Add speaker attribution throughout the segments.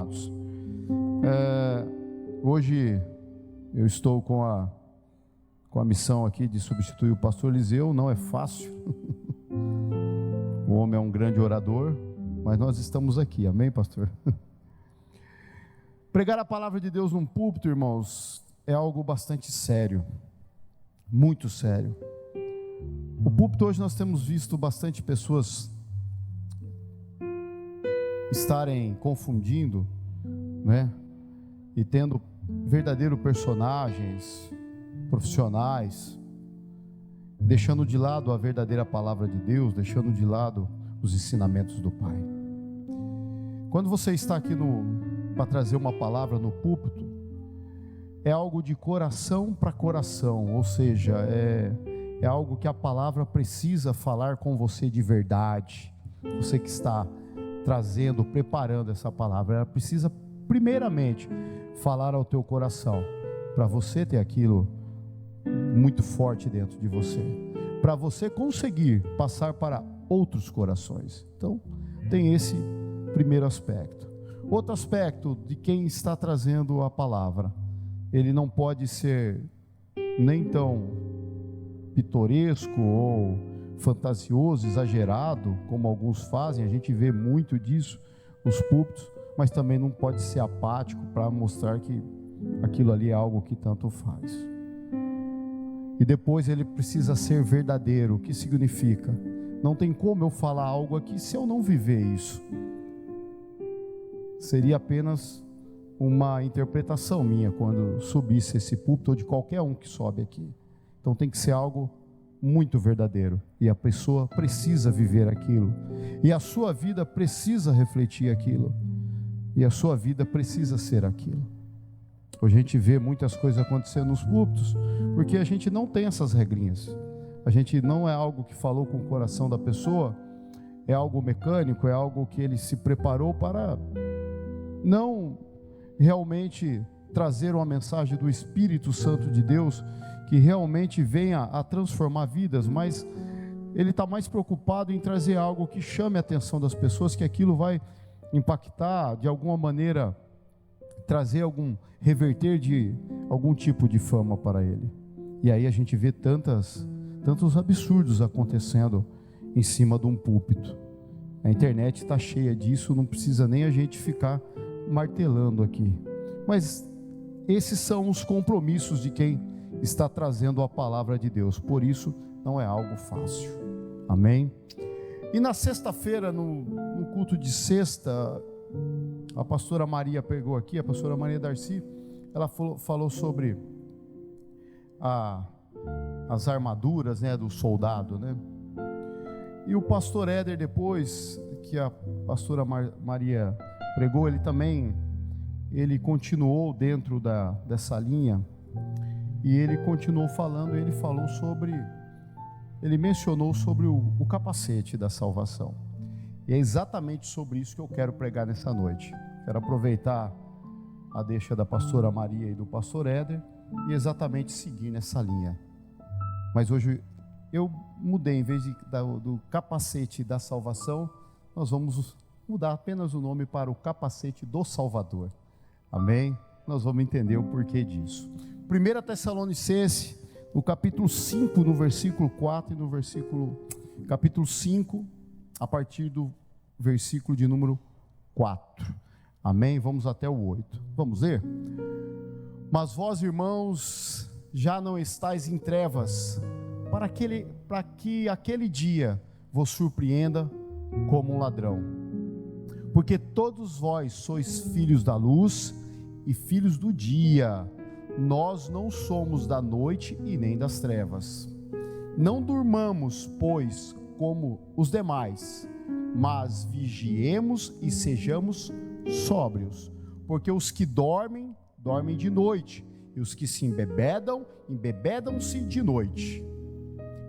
Speaker 1: amados. Hoje eu estou com a missão aqui de substituir o pastor Eliseu. Não é fácil. O homem é um grande orador, mas nós estamos aqui, amém, pastor? Pregar a palavra de Deus num púlpito, irmãos, é algo bastante sério, muito sério. O púlpito, hoje nós temos visto bastante pessoas estarem confundindo, né? E tendo verdadeiros personagens profissionais, deixando de lado a verdadeira palavra de Deus, deixando de lado os ensinamentos do Pai. Quando você está aqui para trazer uma palavra no púlpito, é algo de coração para coração, ou seja, é algo que a palavra precisa falar com você de verdade. Você que está trazendo, preparando essa palavra, ela precisa primeiramente falar ao teu coração, para você ter aquilo muito forte dentro de você, para você conseguir passar para outros corações. Então tem esse primeiro aspecto. Outro aspecto de quem está trazendo a palavra, ele não pode ser nem tão pitoresco ou fantasioso, exagerado, como alguns fazem. A gente vê muito disso nos púlpitos, mas também não pode ser apático para mostrar que aquilo ali é algo que tanto faz. E depois ele precisa ser verdadeiro. O que significa? Não tem como eu falar algo aqui se eu não viver isso. Seria apenas uma interpretação minha quando subisse esse púlpito, ou de qualquer um que sobe aqui. Então tem que ser algo muito verdadeiro, e a pessoa precisa viver aquilo, e a sua vida precisa refletir aquilo, e a sua vida precisa ser aquilo. Hoje a gente vê muitas coisas acontecendo nos púlpitos, porque a gente não tem essas regrinhas. A gente não é algo que falou com o coração da pessoa, é algo mecânico, é algo que ele se preparou para não realmente trazer uma mensagem do Espírito Santo de Deus, que realmente venha a transformar vidas, mas ele está mais preocupado em trazer algo que chame a atenção das pessoas, que aquilo vai impactar de alguma maneira, trazer reverter de algum tipo de fama para ele. E aí a gente vê tantos absurdos acontecendo em cima de um púlpito. A internet está cheia disso, não precisa nem a gente ficar martelando aqui. Mas esses são os compromissos de quem está trazendo a palavra de Deus. Por isso não é algo fácil, amém? E na sexta-feira, no culto de sexta, a pastora Maria pegou aqui, a pastora Maria Darcy, ela falou sobre as armaduras, né, do soldado, né? E o pastor Éder, depois que a pastora Maria pregou, ele continuou dentro dessa linha. E ele continuou falando, ele mencionou sobre o capacete da salvação. E é exatamente sobre isso que eu quero pregar nessa noite. Quero aproveitar a deixa da pastora Maria e do pastor Éder e exatamente seguir nessa linha. Mas hoje eu mudei, em vez do capacete da salvação, nós vamos mudar apenas o nome para o capacete do Salvador. Amém? Nós vamos entender o porquê disso. 1 Tessalonicenses, no capítulo 5, no versículo 4 e no capítulo 5, a partir do versículo de número 4. Amém? Vamos até o 8. Vamos ler? Mas vós, irmãos, já não estáis em trevas, para que aquele dia vos surpreenda como um ladrão. Porque todos vós sois filhos da luz e filhos do dia. Nós não somos da noite e nem das trevas. Não durmamos, pois, como os demais, mas vigiemos e sejamos sóbrios. Porque os que dormem, dormem de noite, e os que se embebedam, embebedam-se de noite.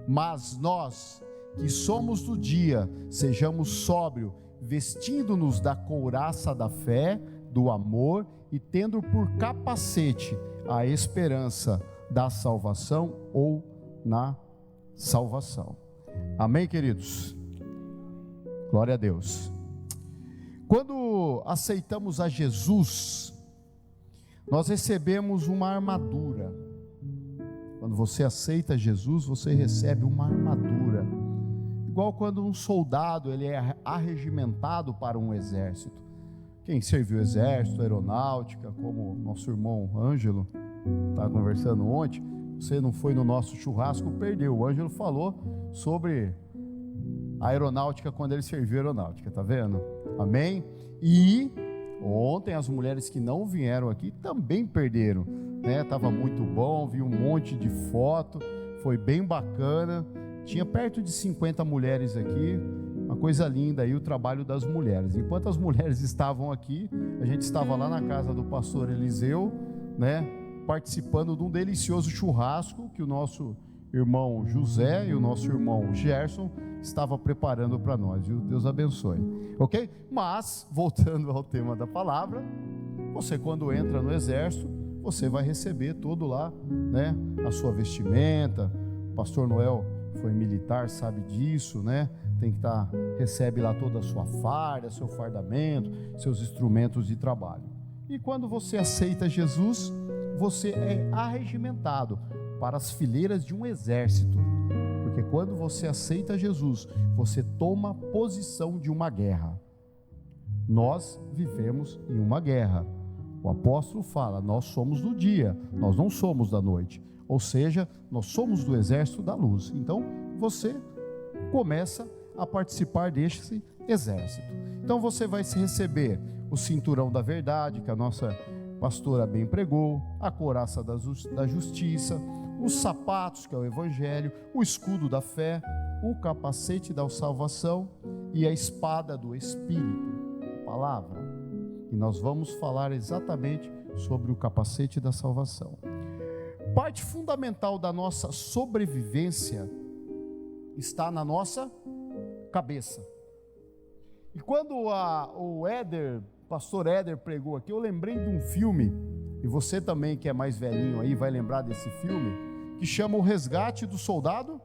Speaker 1: Mas nós, que somos do dia, sejamos sóbrios, vestindo-nos da couraça da fé, do amor, e tendo por capacete a esperança da salvação, ou na salvação. Amém, queridos? Glória a Deus. Quando aceitamos a Jesus, nós recebemos uma armadura. Quando você aceita Jesus, você recebe uma armadura. Igual quando um soldado ele é arregimentado para um exército. Quem serviu o exército, aeronáutica, como nosso irmão Ângelo estava conversando ontem, você não foi no nosso churrasco, perdeu. O Ângelo falou sobre a aeronáutica quando ele serviu a aeronáutica, tá vendo? Amém? E ontem as mulheres que não vieram aqui também perderam, né? Tava muito bom, vi um monte de foto, foi bem bacana. Tinha perto de 50 mulheres aqui, uma coisa linda aí o trabalho das mulheres. Enquanto as mulheres estavam aqui, a gente estava lá na casa do pastor Eliseu, né? Participando de um delicioso churrasco que o nosso irmão José e o nosso irmão Gerson estava preparando para nós, viu? Deus abençoe, ok? Mas, voltando ao tema da palavra, você quando entra no exército, você vai receber todo lá, né? A sua vestimenta. O pastor Noel foi militar, sabe disso, né? Tem que estar, recebe lá toda a sua farda, seu fardamento, seus instrumentos de trabalho. E quando você aceita Jesus, você é arregimentado para as fileiras de um exército. Porque quando você aceita Jesus, você toma posição de uma guerra. Nós vivemos em uma guerra. O apóstolo fala, nós somos do dia, nós não somos da noite. Ou seja, nós somos do exército da luz. Então, você começa a participar desse exército. Então, você vai receber o cinturão da verdade, que a nossa pastora bem pregou, a couraça da justiça, os sapatos, que é o evangelho, o escudo da fé, o capacete da salvação e a espada do Espírito, a palavra. E nós vamos falar exatamente sobre o capacete da salvação. Parte fundamental da nossa sobrevivência está na nossa cabeça. E quando o pastor Éder pregou aqui, eu lembrei de um filme, e você também que é mais velhinho aí vai lembrar desse filme, que chama O Resgate do Soldado.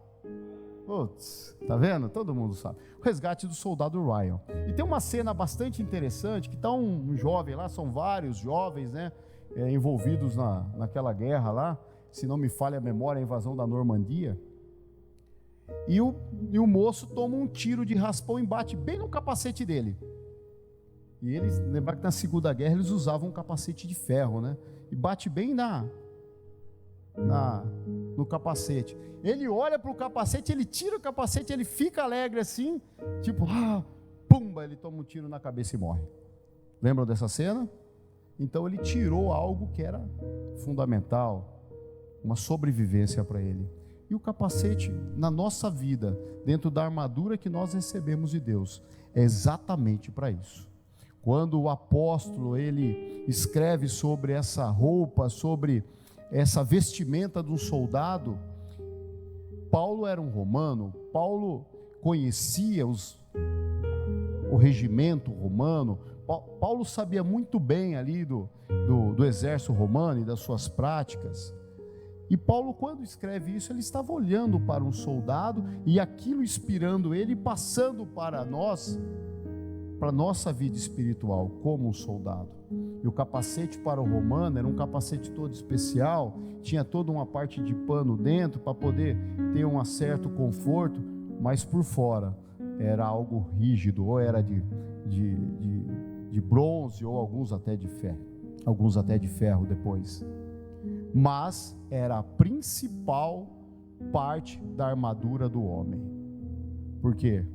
Speaker 1: Putz, tá vendo? Todo mundo sabe. O Resgate do Soldado Ryan. E tem uma cena bastante interessante, que está um jovem lá, são vários jovens, né, envolvidos naquela guerra lá, se não me falha a memória, a invasão da Normandia. E o moço toma um tiro de raspão e bate bem no capacete dele. E eles, lembrar que na Segunda Guerra eles usavam um capacete de ferro, né? E bate bem no capacete. Ele olha para o capacete, ele tira o capacete, ele fica alegre assim, tipo, pumba, ele toma um tiro na cabeça e morre. Lembram dessa cena? Então ele tirou algo que era fundamental, uma sobrevivência para ele. E o capacete na nossa vida, dentro da armadura que nós recebemos de Deus, é exatamente para isso. Quando o apóstolo ele escreve sobre essa roupa, sobre essa vestimenta de um soldado, Paulo era um romano, Paulo conhecia o regimento romano, Paulo sabia muito bem ali do exército romano e das suas práticas. E Paulo, quando escreve isso, ele estava olhando para um soldado e aquilo inspirando ele e passando para nós, para a nossa vida espiritual como um soldado. E o capacete para o romano era um capacete todo especial, tinha toda uma parte de pano dentro para poder ter um certo conforto, mas por fora era algo rígido, ou era de bronze, ou alguns até de ferro depois. Mas era a principal parte da armadura do homem. Por quê?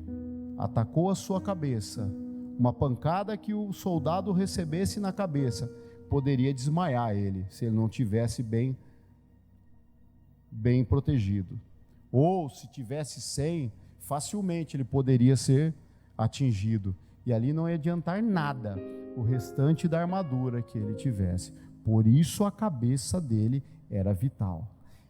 Speaker 1: Atacou a sua cabeça, uma pancada que o soldado recebesse na cabeça poderia desmaiar ele, se ele não tivesse bem protegido, ou se tivesse sem, facilmente ele poderia ser atingido, e ali não ia adiantar nada o restante da armadura que ele tivesse. Por isso a cabeça dele era vital.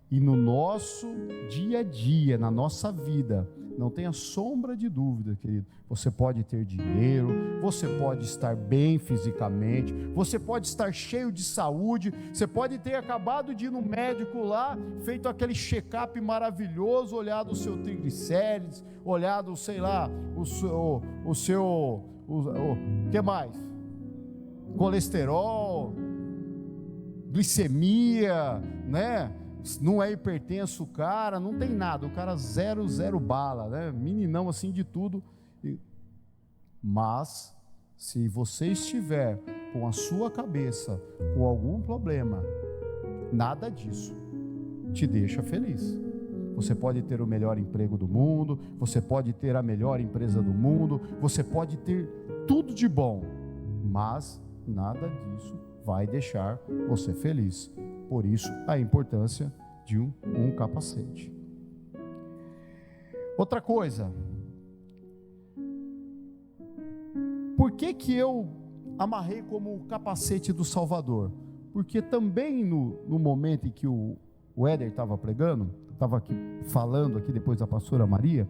Speaker 1: E no nosso dia a dia, na nossa vida, não tenha sombra de dúvida, querido, você pode ter dinheiro, você pode estar bem fisicamente, você pode estar cheio de saúde, você pode ter acabado de ir no médico lá, feito aquele check-up maravilhoso, olhado o seu triglicérides, olhado, sei lá, o o que mais? Colesterol, glicemia, né? Não é hipertenso o cara, não tem nada, o cara zero bala, né? Meninão assim de tudo. Mas se você estiver com a sua cabeça com algum problema, nada disso te deixa feliz. Você pode ter o melhor emprego do mundo, você pode ter a melhor empresa do mundo, você pode ter tudo de bom, mas nada disso vai deixar você feliz. Por isso a importância de um capacete. Outra coisa, por que eu amarrei como o capacete do Salvador? Porque também no momento em que o Éder estava pregando, estava aqui falando aqui depois da pastora Maria,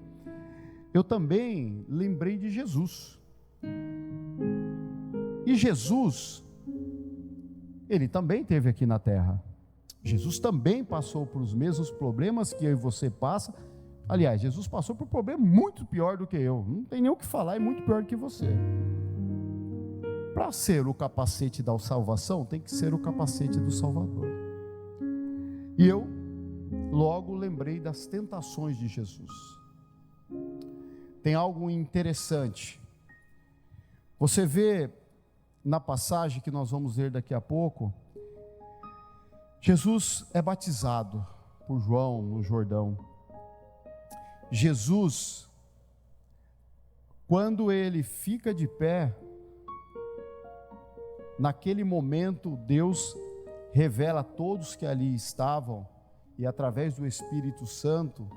Speaker 1: eu também lembrei de Jesus. E Jesus, ele também esteve aqui na terra. Jesus também passou por os mesmos problemas que eu e você passa. Aliás, Jesus passou por um problema muito pior do que eu. Não tem nem o que falar, é muito pior do que você. Para ser o capacete da salvação, tem que ser o capacete do Salvador. E eu logo lembrei das tentações de Jesus. Tem algo interessante. Você vê na passagem que nós vamos ler daqui a pouco, Jesus é batizado por João no Jordão. Jesus, quando ele fica de pé, naquele momento Deus revela a todos que ali estavam, e através do Espírito Santo,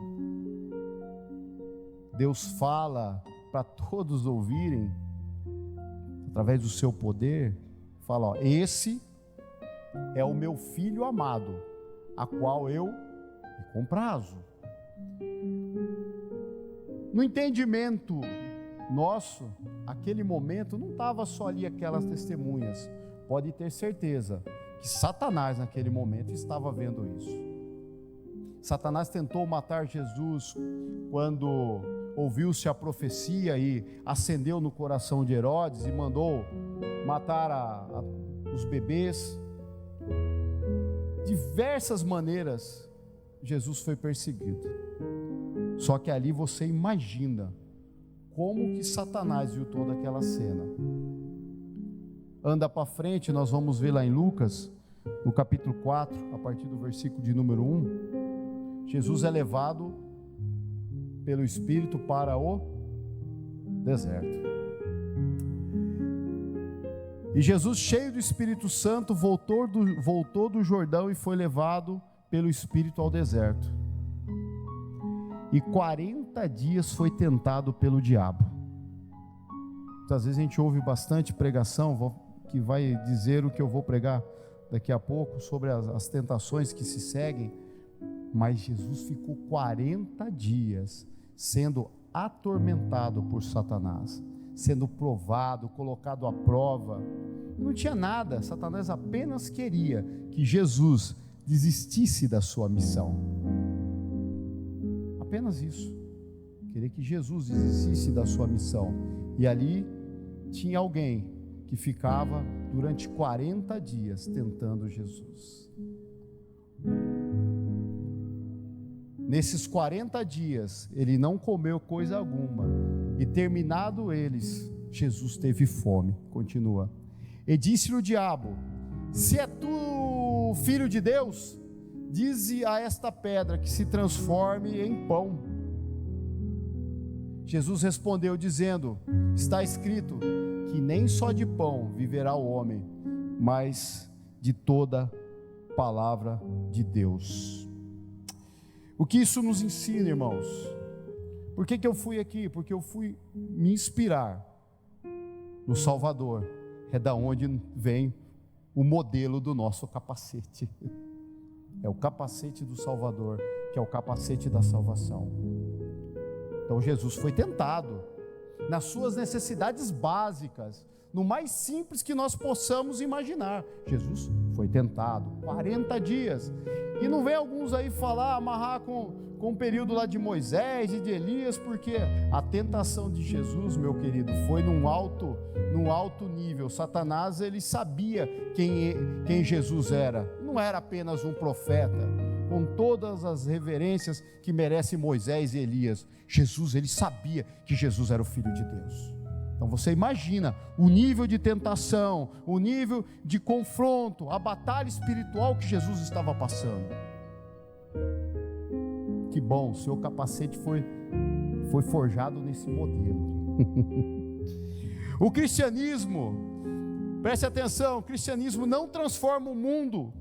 Speaker 1: Deus fala para todos ouvirem, através do seu poder, fala, ó, esse é o meu filho amado, a qual eu me comprazo. No entendimento nosso, aquele momento não estava só ali aquelas testemunhas. Pode ter certeza que Satanás naquele momento estava vendo isso. Satanás tentou matar Jesus quando ouviu-se a profecia e acendeu no coração de Herodes e mandou matar os bebês. Diversas maneiras Jesus foi perseguido. Só que ali você imagina como que Satanás viu toda aquela cena. Anda para frente, nós vamos ver lá em Lucas, no capítulo 4, a partir do versículo de número 1, Jesus é levado pelo Espírito para o deserto. E Jesus, cheio do Espírito Santo, voltou do Jordão e foi levado pelo Espírito ao deserto. E 40 dias foi tentado pelo diabo. Muitas vezes a gente ouve bastante pregação, que vai dizer o que eu vou pregar daqui a pouco, sobre as tentações que se seguem. Mas Jesus ficou 40 dias sendo atormentado por Satanás, sendo provado, colocado à prova. Não tinha nada, Satanás apenas queria que Jesus desistisse da sua missão. Apenas isso. Queria que Jesus desistisse da sua missão. E ali tinha alguém que ficava durante 40 dias tentando Jesus. Nesses 40 dias, ele não comeu coisa alguma. E terminado eles, Jesus teve fome. Continua. E disse-lhe o diabo: se é tu filho de Deus, dize a esta pedra que se transforme em pão. Jesus respondeu dizendo: está escrito que nem só de pão viverá o homem, mas de toda palavra de Deus. O que isso nos ensina, irmãos? Por que eu fui aqui? Porque eu fui me inspirar no Salvador. É da onde vem o modelo do nosso capacete. É o capacete do Salvador, que é o capacete da salvação. Então Jesus foi tentado nas suas necessidades básicas, no mais simples que nós possamos imaginar. Jesus foi tentado 40 dias. E não vem alguns aí falar, amarrar com o período lá de Moisés e de Elias, porque a tentação de Jesus, meu querido, foi num alto nível. Satanás, ele sabia quem Jesus era. Não era apenas um profeta, com todas as reverências que merece Moisés e Elias. Jesus, ele sabia que Jesus era o Filho de Deus. Então você imagina o nível de tentação, o nível de confronto, a batalha espiritual que Jesus estava passando. Que bom, o seu capacete foi forjado nesse modelo. O cristianismo, preste atenção, o cristianismo não transforma o mundo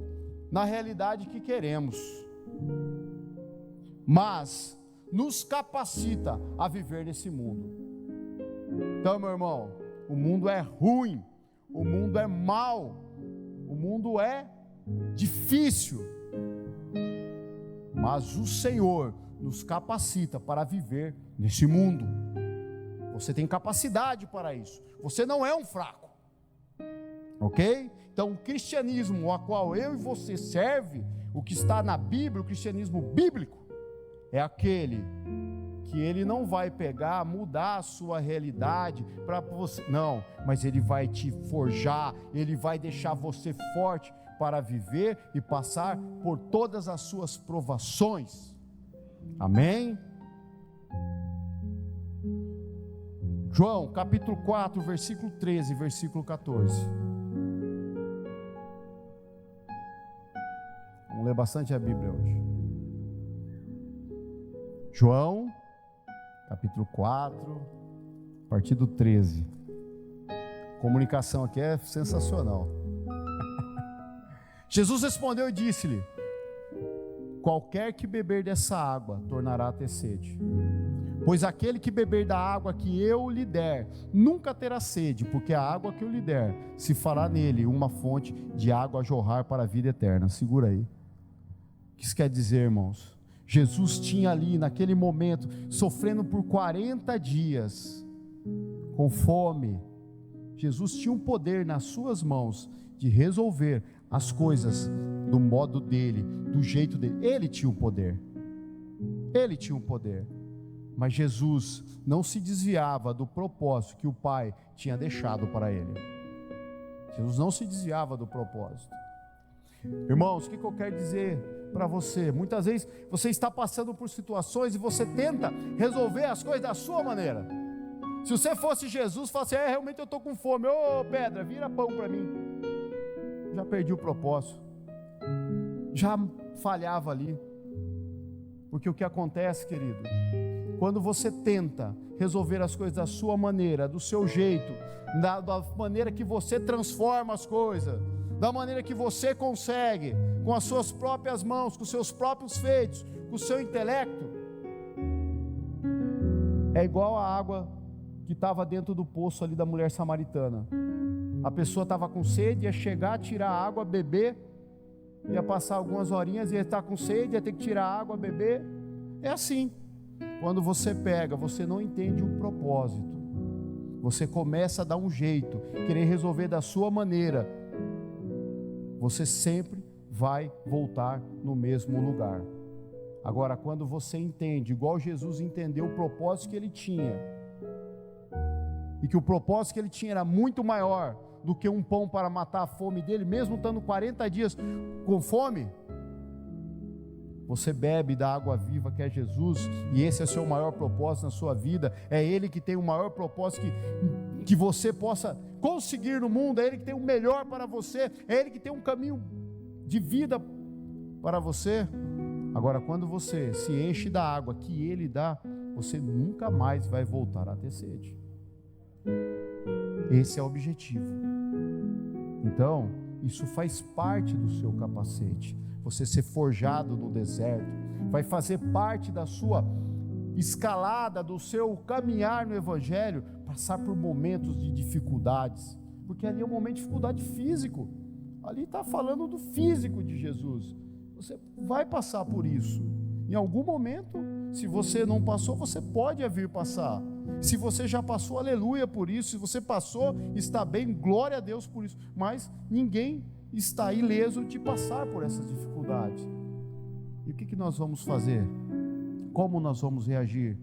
Speaker 1: na realidade que queremos, mas nos capacita a viver nesse mundo. Então, meu irmão, o mundo é ruim, o mundo é mau, o mundo é difícil, mas o Senhor nos capacita para viver nesse mundo. Você tem capacidade para isso, você não é um fraco, ok? Então o cristianismo a qual eu e você serve, o que está na Bíblia, o cristianismo bíblico, é aquele que ele não vai pegar, mudar a sua realidade para você, não, mas ele vai te forjar, ele vai deixar você forte para viver e passar por todas as suas provações. Amém? João capítulo 4, versículo 13, versículo 14. Vamos ler bastante a Bíblia hoje. João capítulo 4, a partir do 13. A comunicação aqui é sensacional. Jesus respondeu e disse-lhe: qualquer que beber dessa água tornará a ter sede, pois aquele que beber da água que eu lhe der nunca terá sede, porque a água que eu lhe der se fará nele uma fonte de água a jorrar para a vida eterna. Segura aí. O que isso quer dizer, irmãos? Jesus tinha ali naquele momento, sofrendo por 40 dias, com fome. Jesus tinha um poder nas suas mãos de resolver as coisas do modo dele, do jeito dele. Ele tinha um poder, mas Jesus não se desviava do propósito que o Pai tinha deixado para ele. Jesus não se desviava do propósito. Irmãos, o que eu quero dizer para você? Muitas vezes você está passando por situações e você tenta resolver as coisas da sua maneira. Se você fosse Jesus, fala assim: realmente eu estou com fome, ô pedra, vira pão para mim. Já perdi o propósito, já falhava ali. Porque o que acontece, querido, quando você tenta resolver as coisas da sua maneira, do seu jeito, da maneira que você transforma as coisas, da maneira que você consegue, com as suas próprias mãos, com os seus próprios feitos, com o seu intelecto, é igual a água que estava dentro do poço ali da mulher samaritana. A pessoa estava com sede, ia chegar, tirar a água, beber, ia passar algumas horinhas, ia estar com sede, ia ter que tirar a água, beber. É assim, quando você pega, você não entende o propósito, você começa a dar um jeito, querer resolver da sua maneira, você sempre vai voltar no mesmo lugar. Agora, quando você entende, igual Jesus entendeu o propósito que ele tinha, e que o propósito que ele tinha era muito maior do que um pão para matar a fome dele, mesmo estando 40 dias com fome, você bebe da água viva que é Jesus, e esse é o seu maior propósito na sua vida. É Ele que tem o maior propósito que você possa conseguir no mundo, é Ele que tem o melhor para você, é Ele que tem um caminho de vida para você. Agora, quando você se enche da água que Ele dá, você nunca mais vai voltar a ter sede. Esse é o objetivo. Então, isso faz parte do seu capacete. Você ser forjado no deserto vai fazer parte da sua escalada, do seu caminhar no Evangelho, passar por momentos de dificuldades, porque ali é um momento de dificuldade físico. Ali está falando do físico de Jesus. Você vai passar por isso. Em algum momento, se você não passou, você pode vir passar. Se você já passou, aleluia por isso. Se você passou, está bem, glória a Deus por isso. Mas ninguém está ileso de passar por essas dificuldades. E o que nós vamos fazer? Como nós vamos reagir?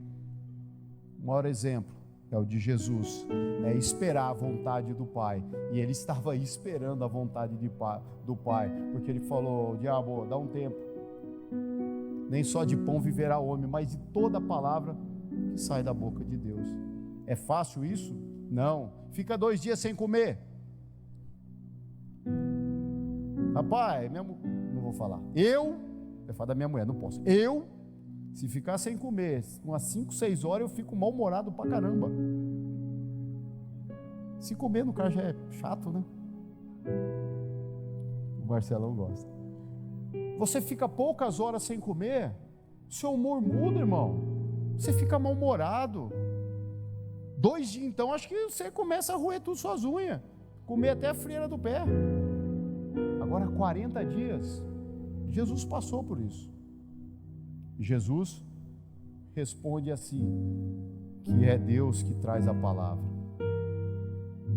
Speaker 1: O maior exemplo é o de Jesus, é esperar a vontade do Pai. E ele estava aí esperando a vontade do Pai, porque ele falou: diabo, dá um tempo, nem só de pão viverá o homem, mas de toda a palavra que sai da boca de Deus. É fácil isso? Não. Fica 2 dias sem comer. Rapaz, não vou falar. Eu falar da minha mulher, não posso. Se ficar sem comer umas 5, 6 horas, eu fico mal-humorado pra caramba. Se comer no cara já é chato, né? O Marcelão gosta. Você fica poucas horas sem comer, seu humor muda, irmão. Você fica mal-humorado. 2 dias, então, acho que você começa a roer tudo suas unhas, comer até a frieira do pé. Agora, 40 dias, Jesus passou por isso. Jesus responde assim, que é Deus que traz a palavra,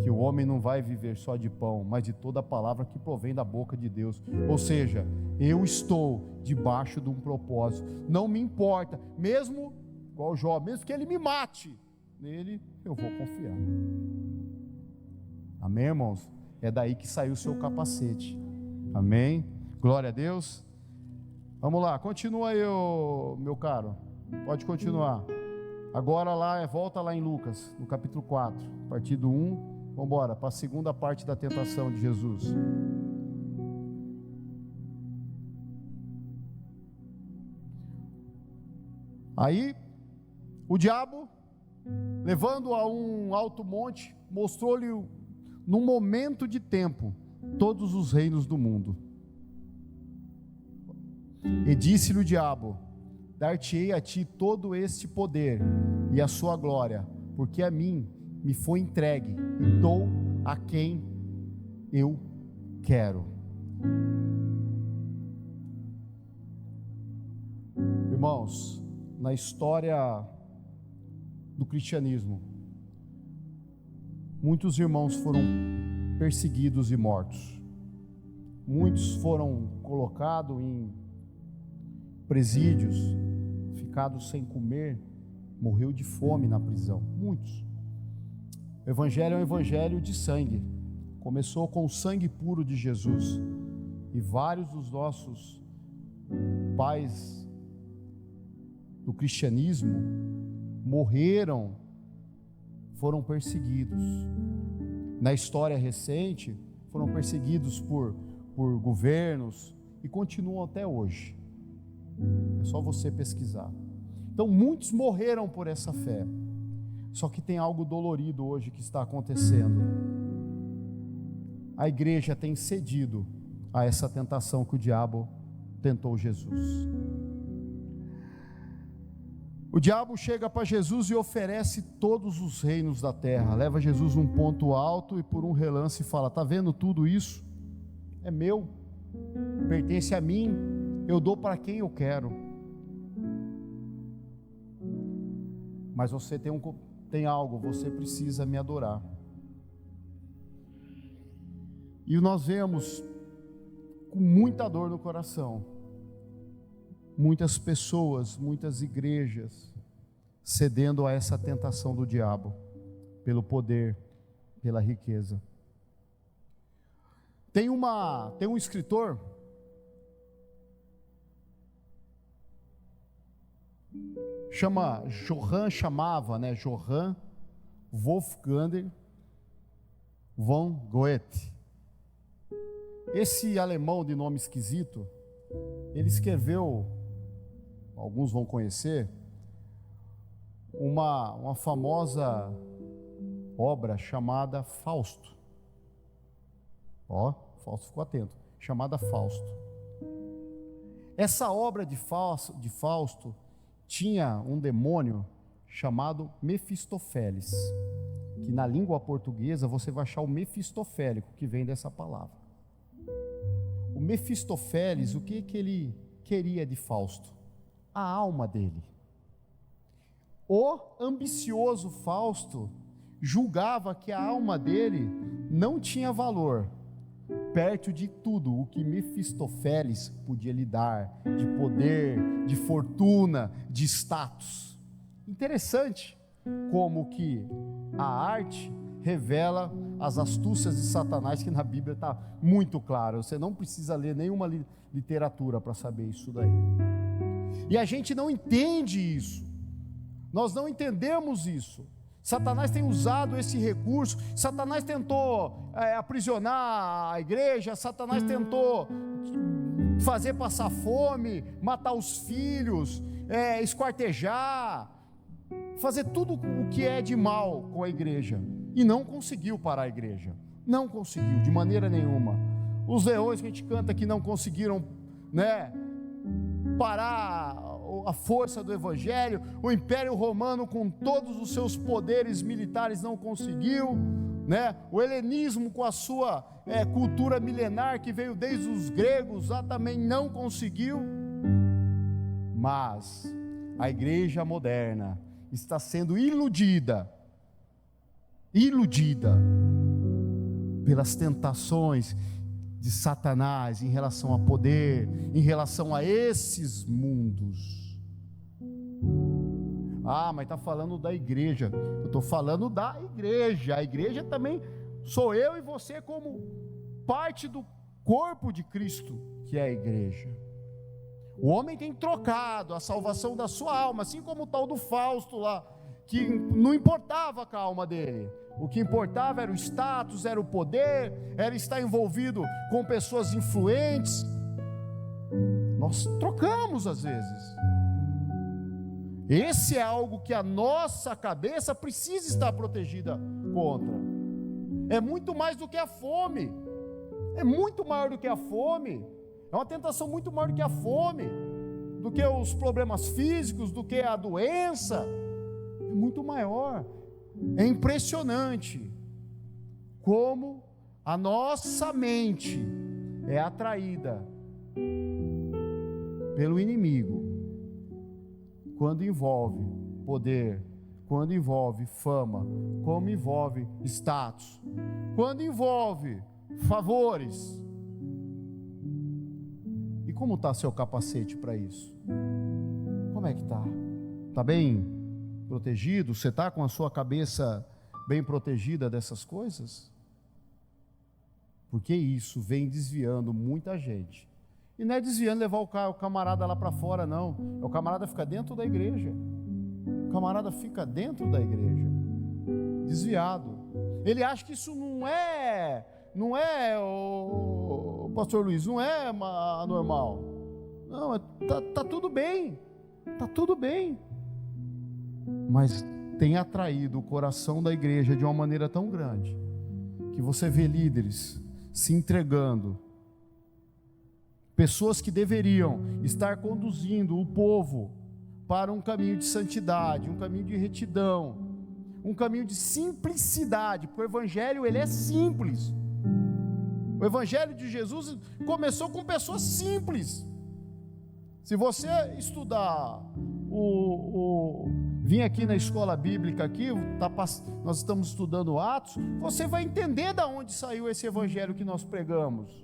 Speaker 1: que o homem não vai viver só de pão, mas de toda a palavra que provém da boca de Deus. Ou seja, eu estou debaixo de um propósito, não me importa, mesmo igual Jó, mesmo que ele me mate, nele eu vou confiar. Amém, irmãos? É daí que saiu o seu capacete. Amém? Glória a Deus. Vamos lá, continua aí, meu caro. Pode continuar. Agora volta lá em Lucas, no capítulo 4, a partir do 1. Vamos embora, para a segunda parte da tentação de Jesus. Aí, o diabo, levando a um alto monte, mostrou-lhe, num momento de tempo, todos os reinos do mundo. E disse-lhe o diabo: dar-te-ei a ti todo este poder e a sua glória, porque a mim me foi entregue e dou a quem eu quero. Irmãos, na história do cristianismo, muitos irmãos foram perseguidos e mortos. Muitos foram colocados em presídios, ficados sem comer, morreu de fome na prisão. Muitos. O evangelho é um evangelho de sangue. Começou com o sangue puro de Jesus. E vários dos nossos pais do cristianismo morreram, foram perseguidos. Na história recente, foram perseguidos por governos e continuam até hoje. É só você pesquisar. Então muitos morreram por essa fé. Só que tem algo dolorido hoje que está acontecendo. A igreja tem cedido a essa tentação que o diabo tentou Jesus. O diabo chega para Jesus e oferece todos os reinos da terra. Leva Jesus num ponto alto e por um relance fala: está vendo tudo isso? É meu, pertence a mim, eu dou para quem eu quero. Mas você tem algo, você precisa me adorar. E nós vemos com muita dor no coração muitas pessoas, muitas igrejas cedendo a essa tentação do diabo, pelo poder, pela riqueza. Tem um escritor Johann Wolfgang von Goethe. Esse alemão de nome esquisito, ele escreveu, alguns vão conhecer, uma famosa obra chamada Fausto. Fausto ficou atento, chamada Fausto. Essa obra de Fausto tinha um demônio chamado Mefistófeles, que na língua portuguesa você vai achar o mefistofélico, que vem dessa palavra. O Mefistófeles, o que ele queria de Fausto? A alma dele. O ambicioso Fausto julgava que a alma dele não tinha valor, perto de tudo o que Mefistófeles podia lhe dar, de poder, de fortuna, de status. Interessante como que a arte revela as astúcias de Satanás, que na Bíblia está muito claro. Você não precisa ler nenhuma literatura para saber isso daí. E a gente não entende isso, nós não entendemos isso. Satanás tem usado esse recurso. Satanás tentou aprisionar a igreja. Satanás tentou fazer passar fome, matar os filhos, esquartejar, fazer tudo o que é de mal com a igreja, e não conseguiu parar a igreja, não conseguiu de maneira nenhuma. Os leões que a gente canta que não conseguiram, parar a força do evangelho. O Império Romano, com todos os seus poderes militares, não conseguiu, o helenismo, com a sua cultura milenar que veio desde os gregos, também não conseguiu. Mas a igreja moderna está sendo iludida pelas tentações de Satanás em relação a poder, em relação a esses mundos. Mas está falando da igreja. Eu estou falando da igreja. A igreja também sou eu e você, como parte do corpo de Cristo, que é a igreja. O homem tem trocado a salvação da sua alma, assim como o tal do Fausto lá, que não importava com a alma dele. O que importava era o status, era o poder, era estar envolvido com pessoas influentes. Nós trocamos às vezes. Esse é algo que a nossa cabeça precisa estar protegida contra. É muito mais do que a fome. É muito maior do que a fome. É uma tentação muito maior do que a fome, do que os problemas físicos, do que a doença. É muito maior. É impressionante como a nossa mente é atraída pelo inimigo quando envolve poder, quando envolve fama, quando envolve status, quando envolve favores. E como está seu capacete para isso? Como é que está? Está bem protegido? Você está com a sua cabeça bem protegida dessas coisas? Porque isso vem desviando muita gente. E não é desviando levar o camarada lá para fora, não. O camarada fica dentro da igreja. O camarada fica dentro da igreja, desviado. Ele acha que isso não é, o pastor Luiz, não é anormal. Não, tá tudo bem. Está tudo bem. Mas tem atraído o coração da igreja de uma maneira tão grande, que você vê líderes se entregando, pessoas que deveriam estar conduzindo o povo para um caminho de santidade, um caminho de retidão, um caminho de simplicidade, porque o evangelho ele é simples. O evangelho de Jesus começou com pessoas simples. Se você estudar vir aqui na escola bíblica aqui, nós estamos estudando Atos, você vai entender de onde saiu esse evangelho que nós pregamos.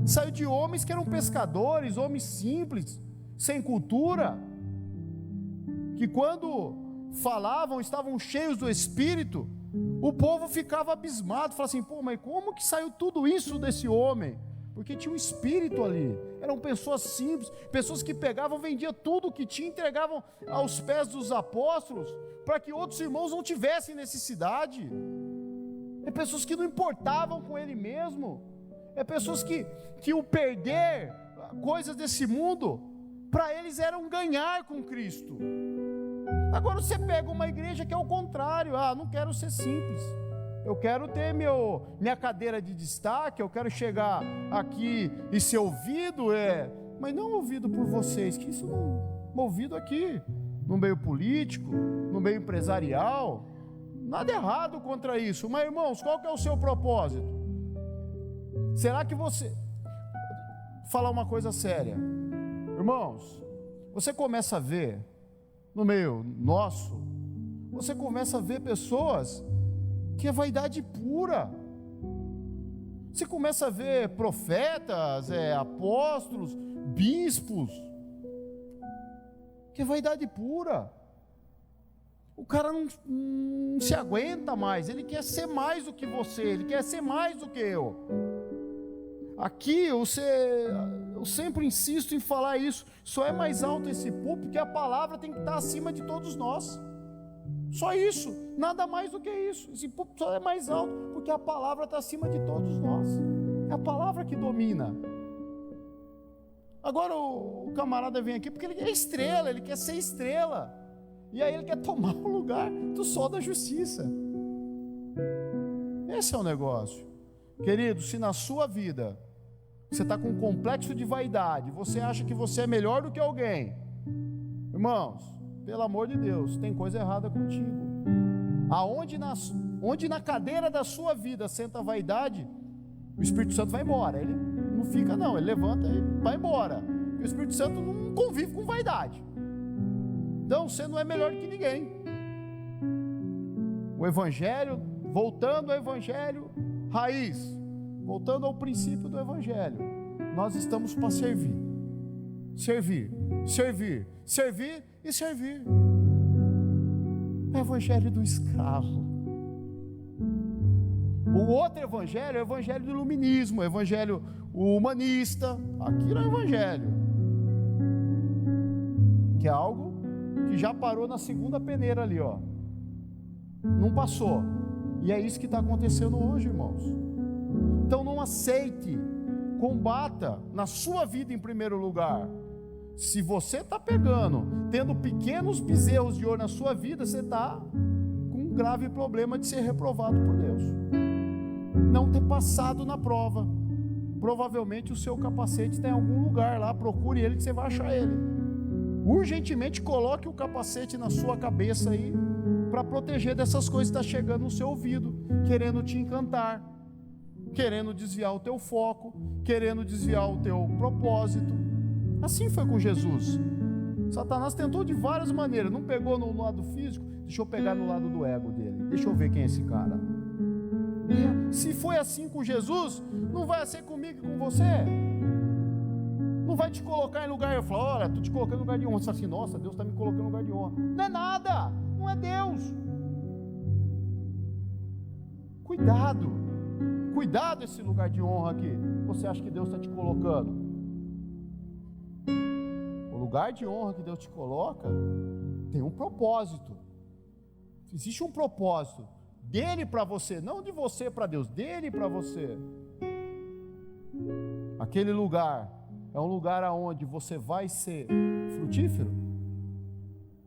Speaker 1: Saiu de homens que eram pescadores, homens simples, sem cultura, que quando falavam, estavam cheios do Espírito, o povo ficava abismado, falava assim, mas como que saiu tudo isso desse homem? Porque tinha um Espírito ali, eram pessoas simples, pessoas que pegavam, vendiam tudo o que tinha, entregavam aos pés dos apóstolos, para que outros irmãos não tivessem necessidade. É pessoas que não importavam com ele mesmo, é pessoas que o perder, coisas desse mundo, para eles era um ganhar com Cristo. Agora você pega uma igreja que é o contrário, não quero ser simples, eu quero ter minha cadeira de destaque, eu quero chegar aqui e ser ouvido, mas não ouvido por vocês, que isso não ouvido aqui, no meio político, no meio empresarial, nada errado contra isso, mas irmãos, qual que é o seu propósito? Será que você, falar uma coisa séria, irmãos, você começa a ver, no meio nosso, você começa a ver pessoas que é vaidade pura. Você começa a ver profetas, apóstolos, bispos, que é vaidade pura. O cara não se aguenta mais, ele quer ser mais do que você, ele quer ser mais do que eu. Aqui eu sempre insisto em falar isso, só é mais alto esse púlpito porque a palavra tem que estar acima de todos nós. Só isso, nada mais do que isso. Esse púlpito só é mais alto porque a palavra está acima de todos nós. É a palavra que domina. Agora o camarada vem aqui porque ele é estrela, ele quer ser estrela. E aí ele quer tomar o lugar do sol da justiça. Esse é o negócio. Querido, se na sua vida você está com um complexo de vaidade, você acha que você é melhor do que alguém, irmãos, pelo amor de Deus, tem coisa errada contigo. Onde na cadeira da sua vida senta a vaidade, o Espírito Santo vai embora. Ele não fica não, ele levanta e vai embora. Porque o Espírito Santo não convive com vaidade. Então você não é melhor que ninguém. O Evangelho, voltando ao Evangelho raiz, voltando ao princípio do Evangelho, nós estamos para servir. Servir, servir, servir e servir. É o Evangelho do escravo. O outro Evangelho é o Evangelho do iluminismo, o Evangelho humanista. Aqui não é Evangelho, que é algo que já parou na segunda peneira ali, ó. Não passou. E é isso que está acontecendo hoje, irmãos. Então não aceite, combata na sua vida em primeiro lugar. Se você está tendo pequenos bezerros de ouro na sua vida, você está com um grave problema de ser reprovado por Deus. Não ter passado na prova. Provavelmente o seu capacete está em algum lugar lá, procure ele que você vai achar ele. Urgentemente coloque o capacete na sua cabeça aí, para proteger dessas coisas que estão chegando no seu ouvido, querendo te encantar, querendo desviar o teu foco, querendo desviar o teu propósito. Assim foi com Jesus. Satanás tentou de várias maneiras, não pegou no lado físico, deixa eu pegar no lado do ego dele, deixa eu ver quem é esse cara. Se foi assim com Jesus, não vai ser comigo e com você. Não vai te colocar em lugar, eu falo, olha, estou te colocando em lugar de honra. Você fala assim, nossa, Deus está me colocando em lugar de honra. Não é nada, não é Deus. Cuidado esse lugar de honra aqui. Você acha que Deus está te colocando? O lugar de honra que Deus te coloca tem um propósito. Existe um propósito dele para você, não de você para Deus, dele para você. Aquele lugar é um lugar aonde você vai ser frutífero,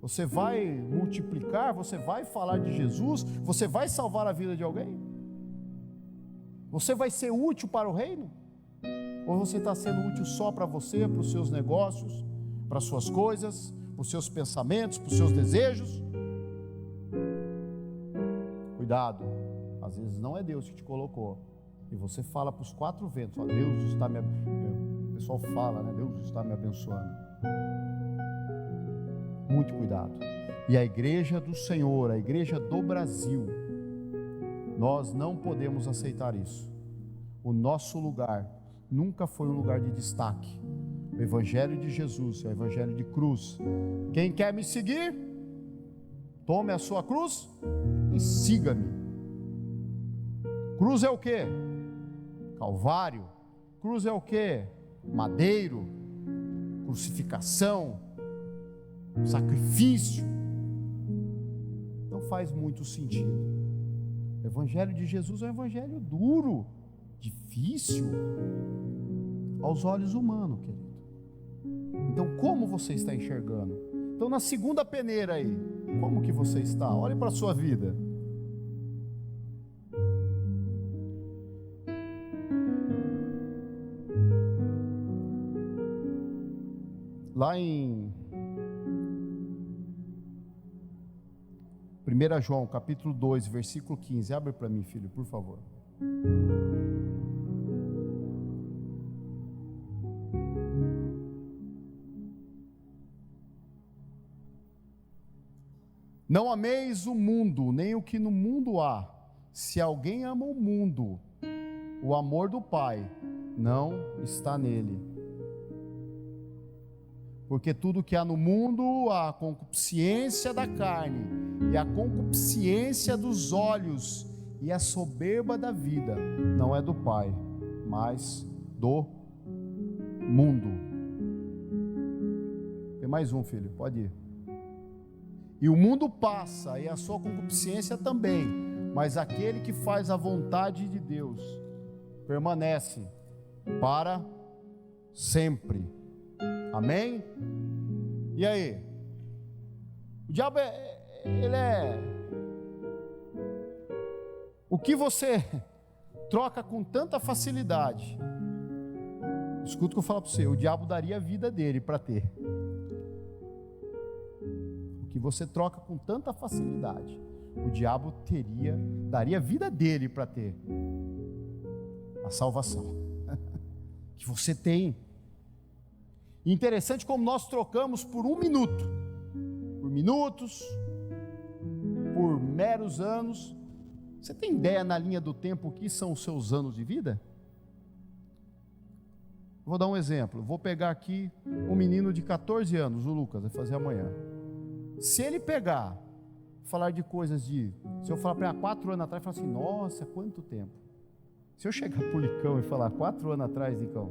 Speaker 1: você vai multiplicar, você vai falar de Jesus, você vai salvar a vida de alguém, você vai ser útil para o reino, ou você está sendo útil só para você, para os seus negócios, para as suas coisas, para os seus pensamentos, para os seus desejos? Cuidado, às vezes não é Deus que te colocou, e você fala para os quatro ventos, ó, Deus está me abençoando. O pessoal fala, né? Deus está me abençoando. Muito cuidado. E a igreja do Senhor, a igreja do Brasil, nós não podemos aceitar isso. O nosso lugar nunca foi um lugar de destaque. O Evangelho de Jesus é o Evangelho de cruz. Quem quer me seguir, tome a sua cruz e siga-me. Cruz é o quê? Calvário. Cruz é o quê? Madeiro, crucificação, sacrifício. Não faz muito sentido. O Evangelho de Jesus é um evangelho duro, difícil, aos olhos humanos, querido. Então, como você está enxergando? Então, na segunda peneira aí, como que você está? Olhe para a sua vida. Lá em 1 João, capítulo 2, versículo 15. Abre para mim, filho, por favor. Não ameis o mundo, nem o que no mundo há. Se alguém ama o mundo, o amor do Pai não está nele. Porque tudo que há no mundo, a concupiscência da carne, e a concupiscência dos olhos, e a soberba da vida, não é do Pai, mas do mundo. Tem mais um, filho, pode ir. E o mundo passa, e a sua concupiscência também, mas aquele que faz a vontade de Deus permanece para sempre. Amém? E aí? O diabo ele é... O que você troca com tanta facilidade, escuta o que eu falo para você, o diabo daria a vida dele para ter. O que você troca com tanta facilidade, o diabo daria a vida dele para ter a salvação que você tem. Interessante como nós trocamos por um minuto, por minutos, por meros anos. Você tem ideia na linha do tempo o que são os seus anos de vida? Vou dar um exemplo. Vou pegar aqui um menino de 14 anos, o Lucas, vai fazer amanhã. Se ele pegar, falar de coisas se eu falar para ele 4 anos atrás, falar assim, nossa, quanto tempo. Se eu chegar para o Licão e falar 4 anos atrás, Licão,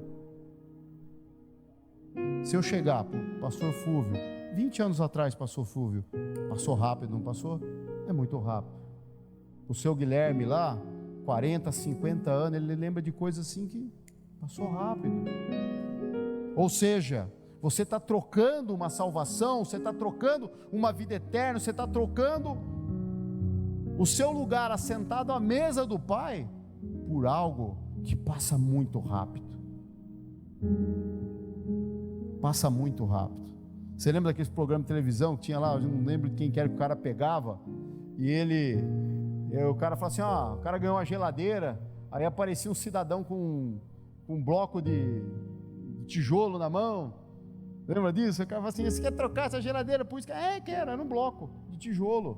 Speaker 1: se eu chegar para o pastor Fúvio, 20 anos atrás, pastor Fúvio, passou rápido, não passou? É muito rápido. O seu Guilherme lá, 40, 50 anos, ele lembra de coisas assim que passou rápido. Ou seja, você está trocando uma salvação, você está trocando uma vida eterna, você está trocando o seu lugar assentado à mesa do Pai por algo que passa muito rápido. Passa muito rápido. Você lembra daquele programa de televisão que tinha lá, eu não lembro de quem que era que o cara pegava, e o cara falava assim, o cara ganhou uma geladeira, aí aparecia um cidadão com um bloco de tijolo na mão. Lembra disso? O cara falava assim, você quer trocar essa geladeira por isso? Quero, era um bloco de tijolo.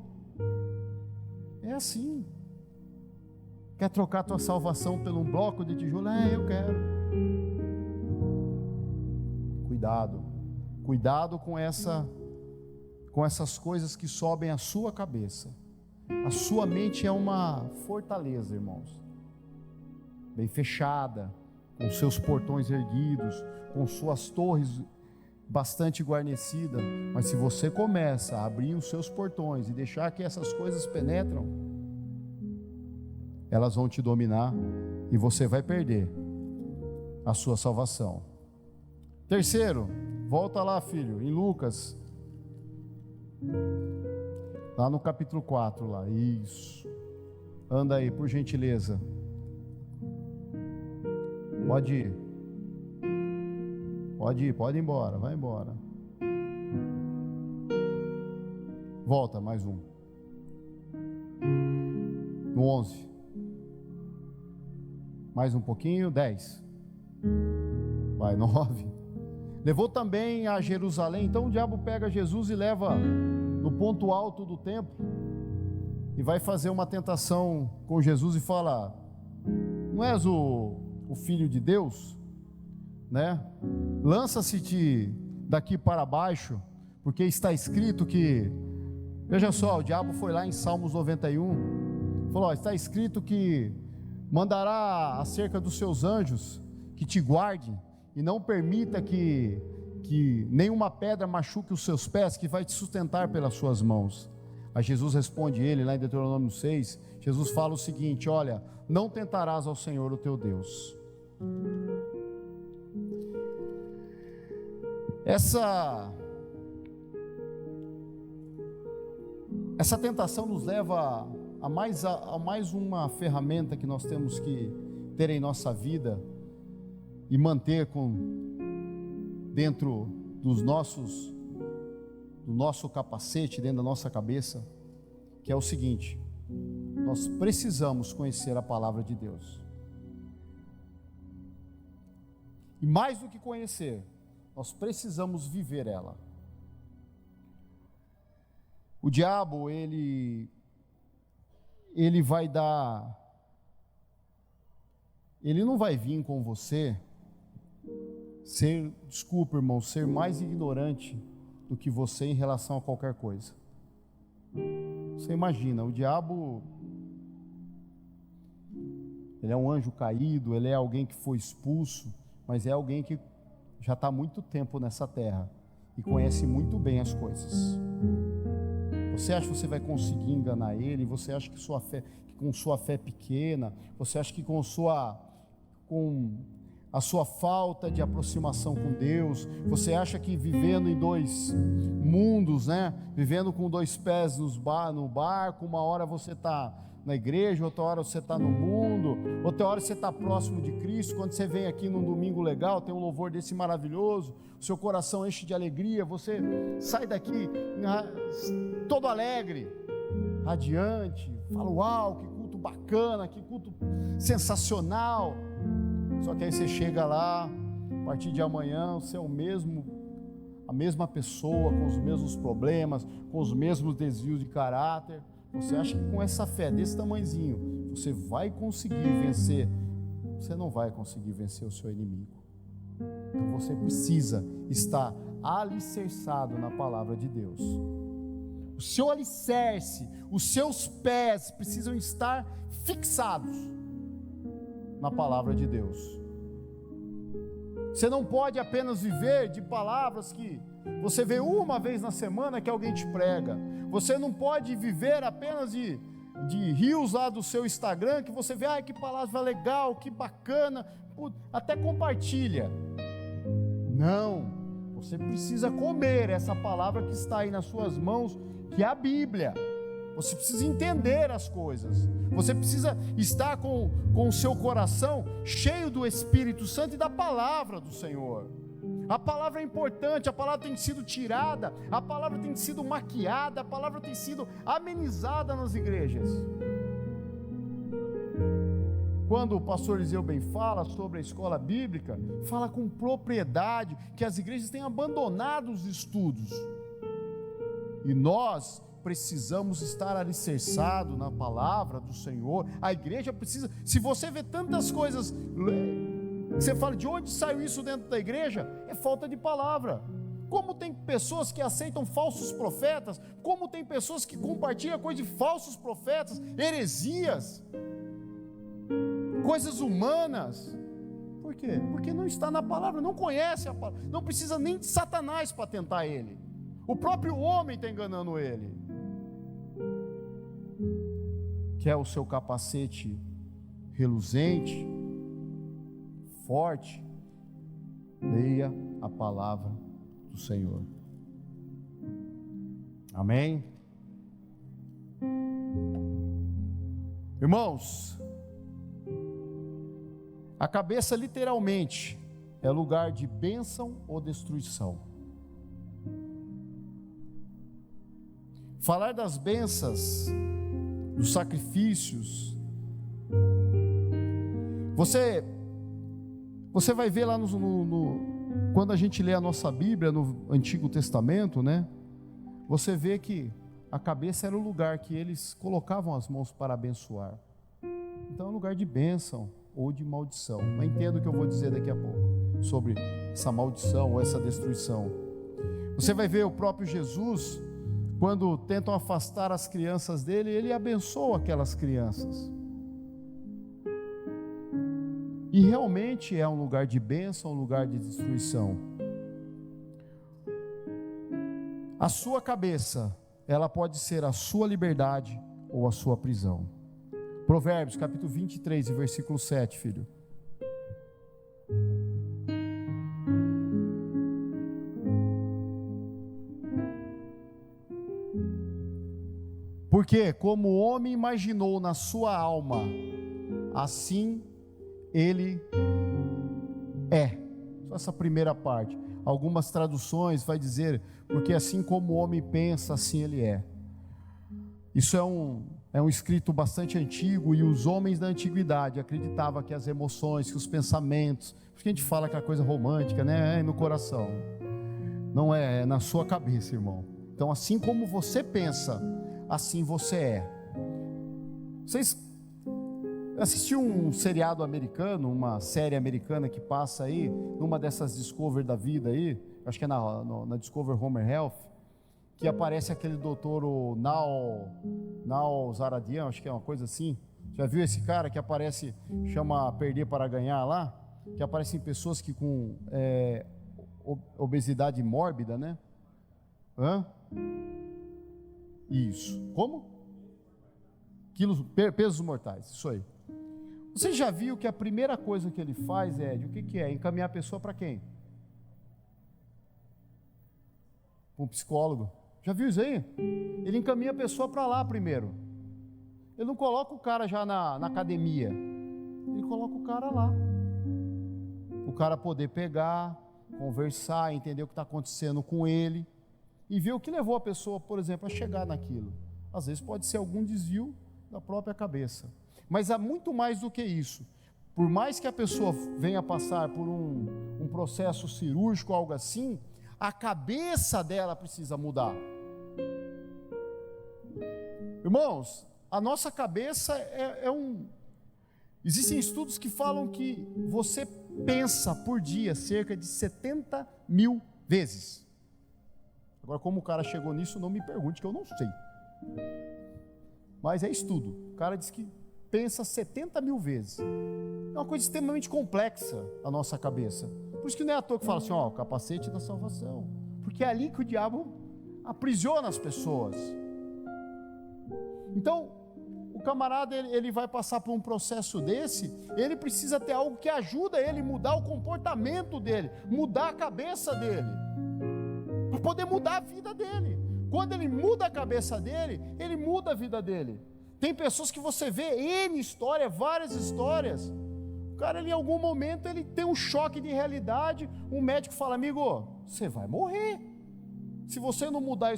Speaker 1: É assim. Quer trocar a tua salvação por um bloco de tijolo? Eu quero. Cuidado com essas coisas que sobem à sua cabeça. A sua mente é uma fortaleza, irmãos, bem fechada, com seus portões erguidos, com suas torres bastante guarnecidas, mas se você começa a abrir os seus portões e deixar que essas coisas penetram, elas vão te dominar e você vai perder a sua salvação. Terceiro, volta lá, filho, em Lucas, lá no capítulo 4, lá, isso, anda aí, por gentileza, pode ir, pode ir embora, vai embora, volta, mais um, no 11, mais um pouquinho, 10, vai, 9, levou também a Jerusalém. Então o diabo pega Jesus e leva no ponto alto do templo e vai fazer uma tentação com Jesus e fala, não és o filho de Deus, né? Lança-se-te daqui para baixo, porque está escrito que, veja só, o diabo foi lá em Salmos 91, falou, está escrito que mandará acerca dos seus anjos que te guardem e não permita que nenhuma pedra machuque os seus pés, que vai te sustentar pelas suas mãos. Aí Jesus responde ele, lá em Deuteronômio 6, Jesus fala o seguinte, olha, não tentarás ao Senhor o teu Deus. Essa tentação nos leva a mais uma ferramenta que nós temos que ter em nossa vida e manter dentro do nosso capacete, dentro da nossa cabeça, que é o seguinte: nós precisamos conhecer a palavra de Deus. E mais do que conhecer, nós precisamos viver ela. O diabo, ele vai dar ele não vai vir com você desculpa, irmão, ser mais ignorante do que você em relação a qualquer coisa. Você imagina, o diabo, ele é um anjo caído, ele é alguém que foi expulso, mas é alguém que já está há muito tempo nessa terra e conhece muito bem as coisas. Você acha que você vai conseguir enganar ele? Você acha que com sua fé pequena, você acha que com a sua falta de aproximação com Deus, você acha que vivendo em dois mundos, né? Vivendo com dois pés no barco, uma hora você está na igreja, outra hora você está no mundo, outra hora você está próximo de Cristo. Quando você vem aqui num domingo legal, tem um louvor desse maravilhoso, o seu coração enche de alegria, você sai daqui todo alegre, radiante, fala: uau, que culto bacana, que culto sensacional. Só que aí você chega lá, a partir de amanhã você é a mesma pessoa, com os mesmos problemas, com os mesmos desvios de caráter. Você acha que com essa fé desse tamanhozinho você vai conseguir vencer? Você não vai conseguir vencer o seu inimigo. Então você precisa estar alicerçado na palavra de Deus. O seu alicerce, os seus pés precisam estar fixados na palavra de Deus. Você não pode apenas viver de palavras que você vê uma vez na semana que alguém te prega. Você não pode viver apenas de rios lá do seu Instagram que você vê: ai, que palavra legal, que bacana, até compartilha. Não, você precisa comer essa palavra que está aí nas suas mãos, que é a Bíblia. Você precisa entender as coisas. Você precisa estar com o seu coração cheio do Espírito Santo e da palavra do Senhor. A palavra é importante, a palavra tem sido tirada, a palavra tem sido maquiada, a palavra tem sido amenizada nas igrejas. Quando o pastor Eliseu bem fala sobre a escola bíblica, fala com propriedade que as igrejas têm abandonado os estudos. E nós precisamos estar alicerçados na palavra do Senhor. A igreja precisa. Se você vê tantas coisas, você fala: de onde saiu isso dentro da igreja? É falta de palavra. Como tem pessoas que aceitam falsos profetas, como tem pessoas que compartilham coisas de falsos profetas, heresias, coisas humanas. Por quê? Porque não está na palavra, não conhece a palavra, não precisa nem de Satanás para tentar ele. O próprio homem está enganando ele. Quer o seu capacete reluzente, forte? Leia a palavra do Senhor. Amém? Irmãos, a cabeça literalmente é lugar de bênção ou destruição. Falar das bênçãos, dos sacrifícios, você vai ver lá quando a gente lê a nossa Bíblia no Antigo Testamento, né? Você vê que a cabeça era o lugar que eles colocavam as mãos para abençoar. Então é um lugar de bênção ou de maldição. Mas entenda o que eu vou dizer daqui a pouco sobre essa maldição ou essa destruição. Você vai ver o próprio Jesus, quando tentam afastar as crianças dele, ele abençoa aquelas crianças. E realmente é um lugar de bênção, um lugar de destruição. A sua cabeça, ela pode ser a sua liberdade ou a sua prisão. Provérbios capítulo 23 e versículo 7, filho. Porque como o homem imaginou na sua alma, assim ele é. Só essa primeira parte. Algumas traduções vai dizer: porque assim como o homem pensa, assim ele é. Isso é um escrito bastante antigo, e os homens da antiguidade acreditavam que as emoções, que os pensamentos, porque a gente fala que é coisa romântica, né? É no coração. Não é na sua cabeça, irmão. Então, assim como você pensa, assim você é. Eu assisti um seriado americano, uma série americana que passa aí, numa dessas Discovery da vida aí, acho que é na Discovery Home Health, que aparece aquele doutor Nao Zaradian, acho que é uma coisa assim. Já viu esse cara que aparece, chama Perder para Ganhar lá? Que aparecem pessoas que com obesidade mórbida, né? Isso. Como? Pesos mortais, isso aí. Você já viu que a primeira coisa que ele faz, Ed, o que é? Encaminhar a pessoa para quem? Para um psicólogo. Já viu isso aí? Ele encaminha a pessoa para lá primeiro. Ele não coloca o cara já na academia. Ele coloca o cara lá. O cara poder pegar, conversar, entender o que está acontecendo com ele e ver o que levou a pessoa, por exemplo, a chegar naquilo. Às vezes pode ser algum desvio da própria cabeça. Mas há muito mais do que isso. Por mais que a pessoa venha passar por um processo cirúrgico, algo assim, a cabeça dela precisa mudar. Irmãos, a nossa cabeça Existem estudos que falam que você pensa por dia cerca de 70 mil vezes. Agora, como o cara chegou nisso, não me pergunte, que eu não sei. Mas é estudo. O cara diz que pensa 70 mil vezes. É uma coisa extremamente complexa a nossa cabeça. Por isso que não é à toa que fala assim, o capacete da salvação. Porque é ali que o diabo aprisiona as pessoas. Então, o camarada, ele vai passar por um processo desse, ele precisa ter algo que ajuda ele a mudar o comportamento dele, mudar a cabeça dele, para poder mudar a vida dele. Quando ele muda a cabeça dele, ele muda a vida dele. Tem pessoas que você vê N história, várias histórias, o cara, em algum momento, ele tem um choque de realidade, um médico fala, amigo, você vai morrer. Se você não mudar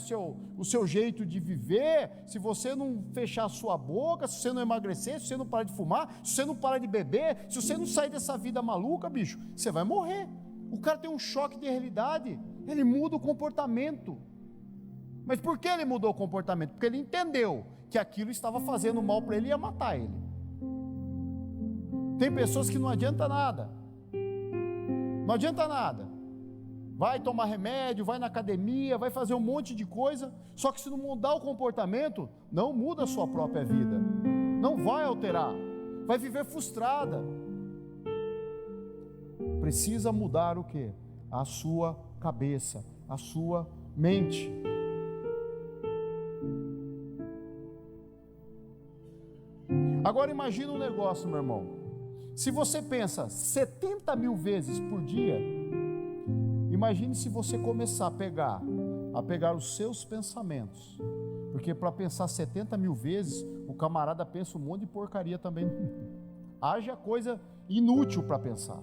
Speaker 1: o seu jeito de viver, se você não fechar a sua boca, se você não emagrecer, se você não parar de fumar, se você não parar de beber, se você não sair dessa vida maluca, bicho, você vai morrer. O cara tem um choque de realidade, ele muda o comportamento. Mas por que ele mudou o comportamento? Porque ele entendeu que aquilo estava fazendo mal para ele e ia matar ele. Tem pessoas que não adianta nada. Não adianta nada. Vai tomar remédio, vai na academia, vai fazer um monte de coisa, só que se não mudar o comportamento, não muda a sua própria vida. Não vai alterar. Vai viver frustrada. Precisa mudar o quê? A sua cabeça, a sua mente. Agora imagina um negócio, meu irmão. Se você pensa 70 mil vezes por dia, imagine se você começar a pegar os seus pensamentos. Porque para pensar 70 mil vezes, o camarada pensa um monte de porcaria também. Haja coisa inútil para pensar.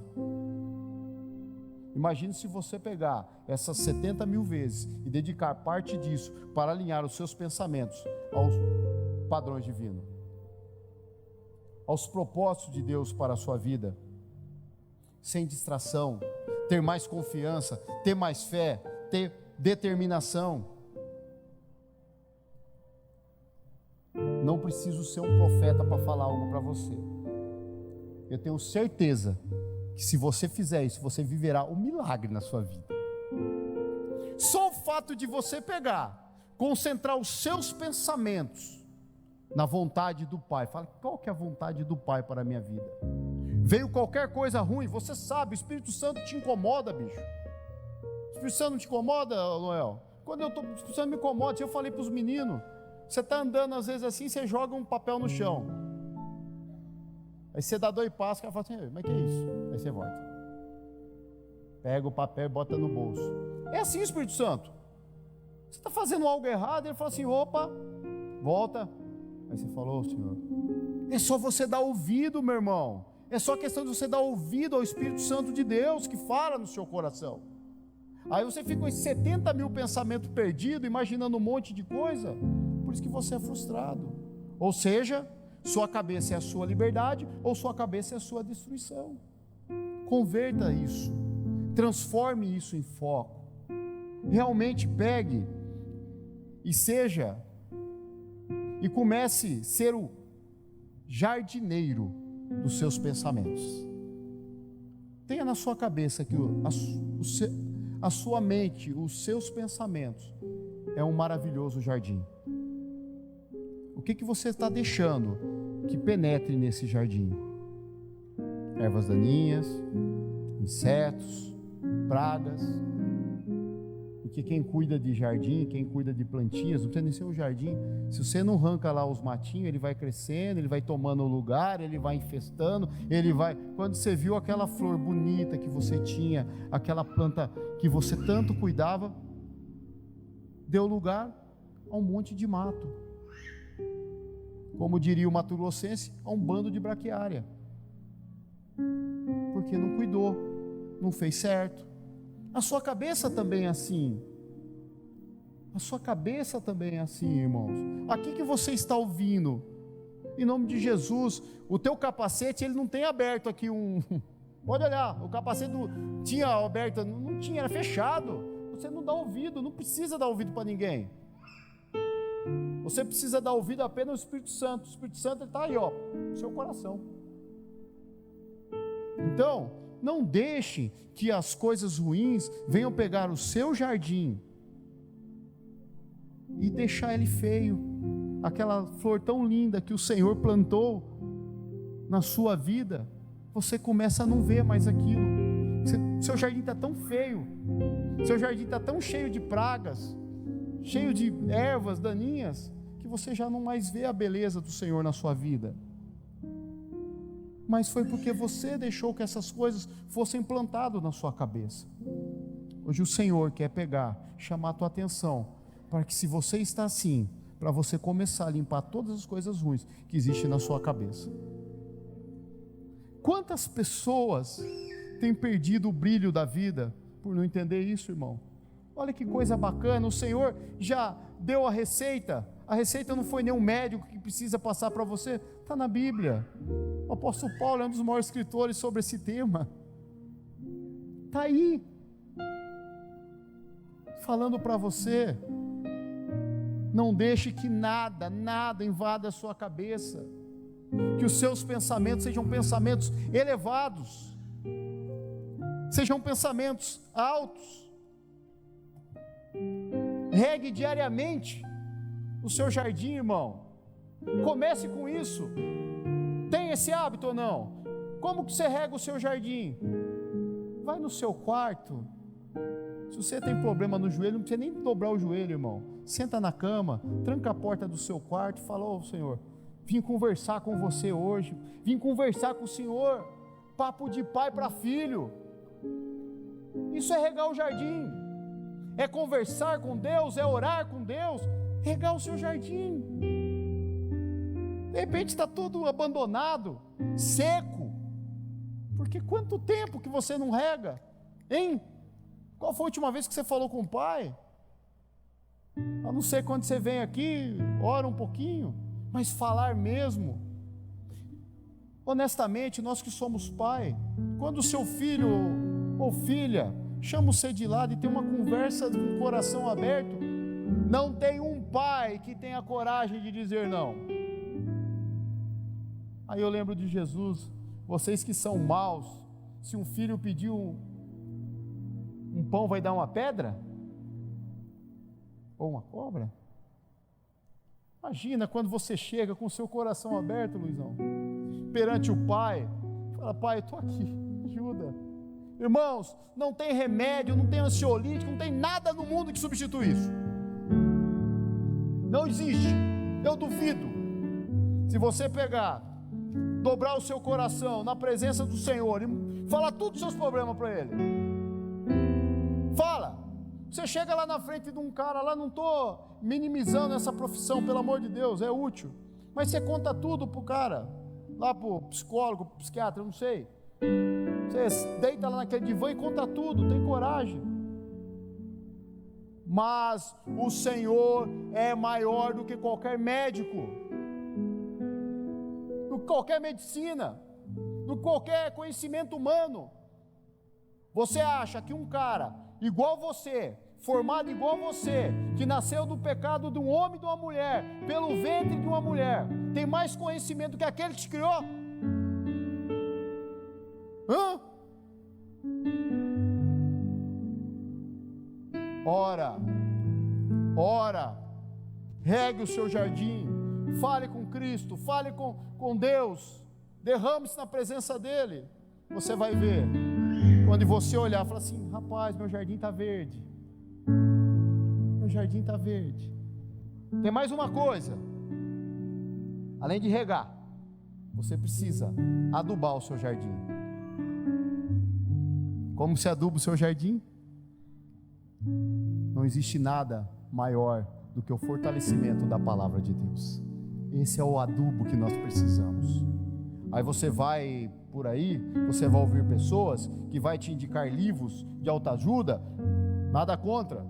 Speaker 1: Imagine se você pegar essas 70 mil vezes e dedicar parte disso para alinhar os seus pensamentos aos padrões divinos, aos propósitos de Deus para a sua vida, sem distração, ter mais confiança, ter mais fé, ter determinação. Não preciso ser um profeta para falar algo para você. Eu tenho certeza que se você fizer isso, você viverá um milagre na sua vida. Só o fato de você concentrar os seus pensamentos na vontade do Pai. Fala, qual que é a vontade do Pai para a minha vida? Veio qualquer coisa ruim, você sabe, o Espírito Santo te incomoda, bicho. O Espírito Santo não te incomoda, Noel? Quando o Espírito Santo me incomoda, eu falei para os meninos, você está andando às vezes assim, você joga um papel no chão. Aí você dá 2 passos, o cara fala assim, mas que é isso? Aí você volta. Pega o papel e bota no bolso. É assim, Espírito Santo. Você está fazendo algo errado, ele fala assim, opa, volta. Aí você falou, Senhor, é só você dar ouvido, meu irmão. É só questão de você dar ouvido ao Espírito Santo de Deus que fala no seu coração. Aí você fica com esses 70 mil pensamentos perdidos, imaginando um monte de coisa. Por isso que você é frustrado. Ou seja, sua cabeça é a sua liberdade, ou sua cabeça é a sua destruição. Converta isso. Transforme isso em foco. Realmente pegue e comece a ser jardineiro dos seus pensamentos. Tenha na sua cabeça que a sua mente, os seus pensamentos, é um maravilhoso jardim. O que você está deixando que penetre nesse jardim? Ervas daninhas, insetos, pragas. Porque quem cuida de jardim, quem cuida de plantinhas, não precisa nem ser um jardim. Se você não arranca lá os matinhos, ele vai crescendo, ele vai tomando lugar, ele vai infestando, ele vai... Quando você viu aquela flor bonita que você tinha, aquela planta que você tanto cuidava, deu lugar a um monte de mato. Como diria o Mato Grossense, a um bando de braquiária. Porque não cuidou, não fez certo. A sua cabeça também é assim. A sua cabeça também é assim, irmãos. Aqui que você está ouvindo, em nome de Jesus, o teu capacete, ele não tem aberto aqui um... Pode olhar, o capacete tinha aberto, não tinha, era fechado. Você não dá ouvido, não precisa dar ouvido para ninguém. Você precisa dar ouvido apenas ao Espírito Santo. O Espírito Santo está aí, ó, no seu coração. Então, não deixe que as coisas ruins venham pegar o seu jardim e deixar ele feio. Aquela flor tão linda que o Senhor plantou na sua vida, você começa a não ver mais aquilo. Seu jardim está tão feio, seu jardim está tão cheio de pragas, cheio de ervas daninhas, que você já não mais vê a beleza do Senhor na sua vida. Mas foi porque você deixou que essas coisas fossem plantadas na sua cabeça. Hoje o Senhor quer chamar a tua atenção, para que se você está assim, para você começar a limpar todas as coisas ruins que existem na sua cabeça. Quantas pessoas têm perdido o brilho da vida por não entender isso, irmão? Olha que coisa bacana, o Senhor já deu a receita não foi nenhum médico que precisa passar para você, está na Bíblia. O apóstolo Paulo é um dos maiores escritores sobre esse tema, está aí, falando para você. Não deixe que nada invada a sua cabeça, que os seus pensamentos sejam pensamentos elevados, sejam pensamentos altos. Regue diariamente o seu jardim, irmão. Comece com isso. Tem esse hábito ou não? Como que você rega o seu jardim? Vai no seu quarto. Se você tem problema no joelho, não precisa nem dobrar o joelho, irmão. Senta na cama, tranca a porta do seu quarto e fala: ô Senhor, vim conversar com você hoje, vim conversar com o Senhor. Papo de pai para filho. Isso é regar o jardim, é conversar com Deus, é orar com Deus, regar o seu jardim. De repente está todo abandonado, seco, porque quanto tempo que você não rega, hein? Qual foi a última vez que você falou com o pai? A não ser quando você vem aqui, ora um pouquinho, mas falar mesmo. Honestamente, nós que somos pai, quando o seu filho ou filha chama você de lado e tem uma conversa com o coração aberto, não tem um pai que tenha coragem de dizer não. Aí eu lembro de Jesus: vocês que são maus, se um filho pedir um pão, vai dar uma pedra? Ou uma cobra? Imagina quando você chega com o seu coração aberto, Luizão, perante o pai, fala: pai, eu estou aqui, ajuda. Irmãos, não tem remédio, não tem ansiolítico, não tem nada no mundo que substitui isso. Não existe, eu duvido. Se você pegar, dobrar o seu coração na presença do Senhor e falar todos os seus problemas para Ele, fala. Você chega lá na frente de um cara, lá, não estou minimizando essa profissão, pelo amor de Deus, é útil, mas você conta tudo para o cara, lá para o psicólogo, pro psiquiatra, eu não sei. Você deita lá naquele divã e conta tudo, tem coragem. Mas o Senhor é maior do que qualquer médico, do que qualquer medicina, do que qualquer conhecimento humano. Você acha que um cara igual você, formado igual você, que nasceu do pecado de um homem e de uma mulher, pelo ventre de uma mulher, tem mais conhecimento do que aquele que te criou? Hã? Ora, regue o seu jardim, fale com Cristo, fale com Deus, derrame-se na presença dEle. Você vai ver, quando você olhar, fala assim: rapaz, meu jardim está verde, meu jardim está verde. Tem mais uma coisa, além de regar, você precisa adubar o seu jardim. Como se aduba o seu jardim? Não existe nada maior do que o fortalecimento da palavra de Deus. Esse é o adubo que nós precisamos. Aí você vai por aí, você vai ouvir pessoas que vai te indicar livros de autoajuda, nada contra,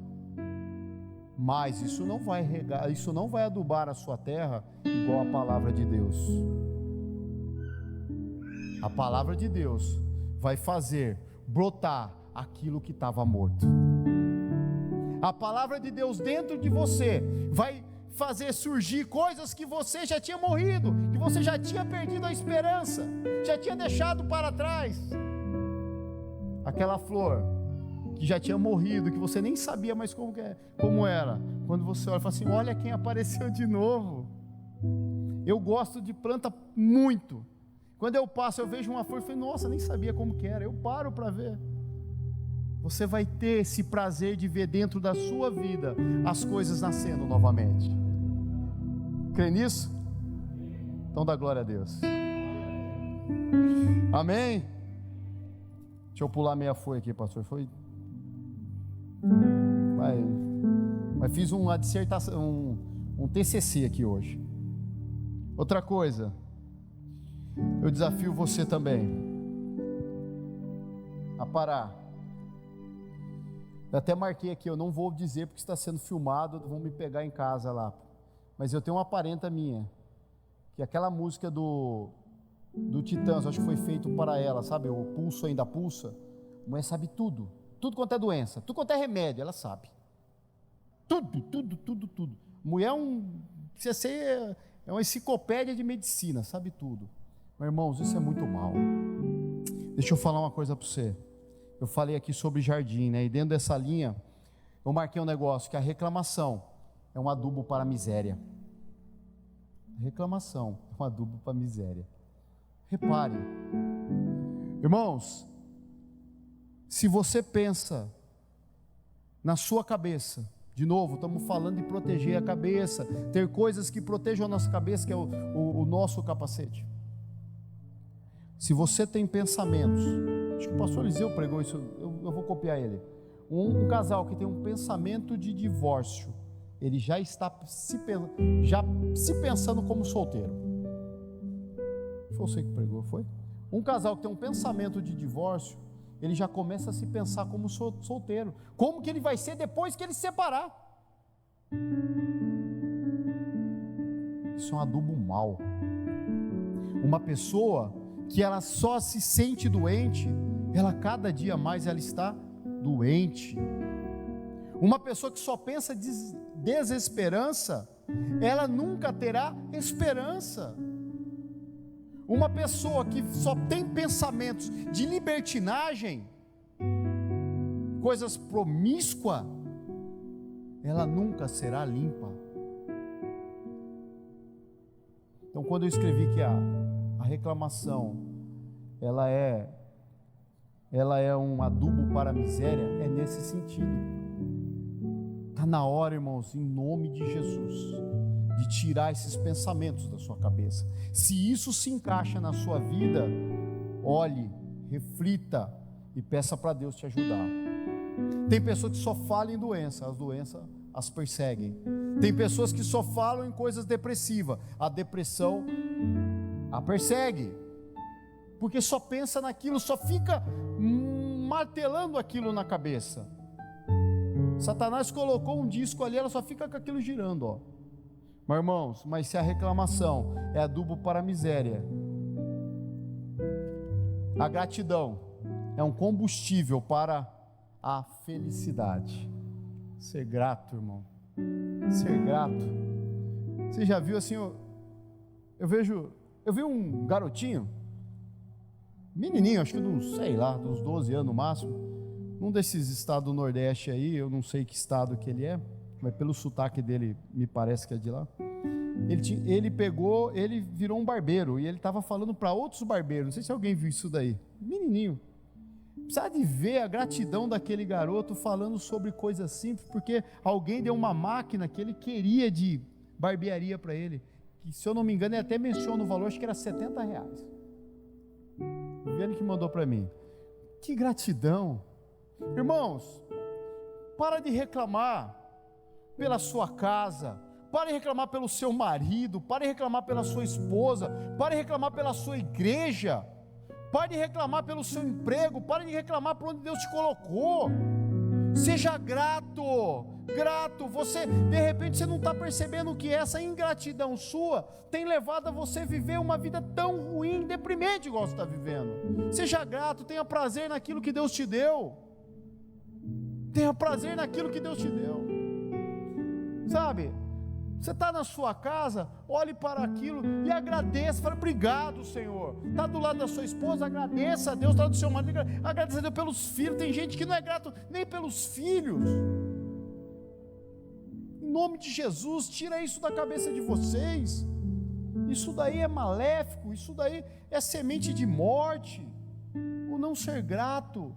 Speaker 1: mas isso não vai regar, isso não vai adubar a sua terra igual a palavra de Deus. A palavra de Deus vai fazer brotar aquilo que estava morto. A palavra de Deus dentro de você vai fazer surgir coisas que você já tinha morrido, que você já tinha perdido a esperança, já tinha deixado para trás. Aquela flor que já tinha morrido, que você nem sabia mais como era. Quando você olha e fala assim: olha quem apareceu de novo. Eu gosto de planta muito. Quando eu passo, eu vejo uma flor e falo: nossa, nem sabia como que era. Eu paro para ver. Você vai ter esse prazer de ver dentro da sua vida as coisas nascendo novamente. Crê nisso? Então dá glória a Deus. Amém? Deixa eu pular meia folha aqui, pastor. Mas fiz uma dissertação, um TCC aqui hoje. Outra coisa, eu desafio você também a parar. Eu até marquei aqui, eu não vou dizer porque está sendo filmado, vão me pegar em casa lá. Mas eu tenho uma parenta minha, que aquela música do Titãs, acho que foi feito para ela, sabe? O Pulso Ainda Pulsa. A mulher sabe tudo quanto é doença, tudo quanto é remédio, ela sabe. Tudo. Mulher é uma enciclopédia de medicina, sabe tudo. Mas, irmãos, isso é muito mal. Deixa eu falar uma coisa para você. Eu falei aqui sobre jardim, né? E dentro dessa linha, eu marquei um negócio, que a reclamação é um adubo para a miséria. Reclamação é um adubo para a miséria. Repare, irmãos, se você pensa na sua cabeça, de novo, estamos falando de proteger a cabeça, ter coisas que protejam a nossa cabeça, que é o nosso capacete. Se você tem pensamentos, acho que o pastor Eliseu pregou isso, eu vou copiar ele. Um casal que tem um pensamento de divórcio, ele já está se pensando como solteiro. Foi você que pregou, foi? Um casal que tem um pensamento de divórcio, ele já começa a se pensar como solteiro. Como que ele vai ser depois que ele se separar? Isso é um adubo mau. Uma pessoa que ela só se sente doente, ela cada dia mais ela está doente. Uma pessoa que só pensa desesperança, ela nunca terá esperança. Uma pessoa que só tem pensamentos de libertinagem, coisas promíscuas, ela nunca será limpa. Então, quando eu escrevi que a reclamação, ela é um adubo para a miséria, é nesse sentido. Está na hora, irmãos, em nome de Jesus, de tirar esses pensamentos da sua cabeça. Se isso se encaixa na sua vida, olhe, reflita e peça para Deus te ajudar. Tem pessoas que só falam em doença, as doenças as perseguem. Tem pessoas que só falam em coisas depressivas, a depressão a persegue, porque só pensa naquilo, só fica martelando aquilo na cabeça. Satanás colocou um disco ali, ela só fica com aquilo girando, ó. Mas, irmãos, mas se a reclamação é adubo para a miséria, a gratidão é um combustível para a felicidade. Ser grato, irmão, ser grato. Você já viu assim, eu vi um garotinho, menininho, acho que uns, sei lá, uns 12 anos no máximo, num desses estados do Nordeste aí, eu não sei que estado que ele é, mas pelo sotaque dele me parece que é de lá. Ele virou um barbeiro e ele estava falando para outros barbeiros, não sei se alguém viu isso daí, menininho. Precisa de ver a gratidão daquele garoto falando sobre coisas simples, porque alguém deu uma máquina que ele queria de barbearia para ele, que se eu não me engano ele até menciona o valor, acho que era R$70. O Viane que mandou para mim. Que gratidão. Irmãos, para de reclamar pela sua casa, pare de reclamar pelo seu marido, pare de reclamar pela sua esposa, pare de reclamar pela sua igreja, pare de reclamar pelo seu emprego, pare de reclamar por onde Deus te colocou. Seja grato, você, de repente você não está percebendo que essa ingratidão sua tem levado a você viver uma vida tão ruim, deprimente igual você está vivendo. Seja grato, tenha prazer naquilo que Deus te deu, tenha prazer naquilo que Deus te deu, sabe? Você está na sua casa, olhe para aquilo e agradeça, fale, obrigado Senhor. Está do lado da sua esposa, agradeça a Deus. Está do seu marido, agradeça a Deus pelos filhos. Tem gente que não é grato nem pelos filhos. Em nome de Jesus, tira isso da cabeça de vocês. Isso daí é maléfico, isso daí é semente de morte, o não ser grato.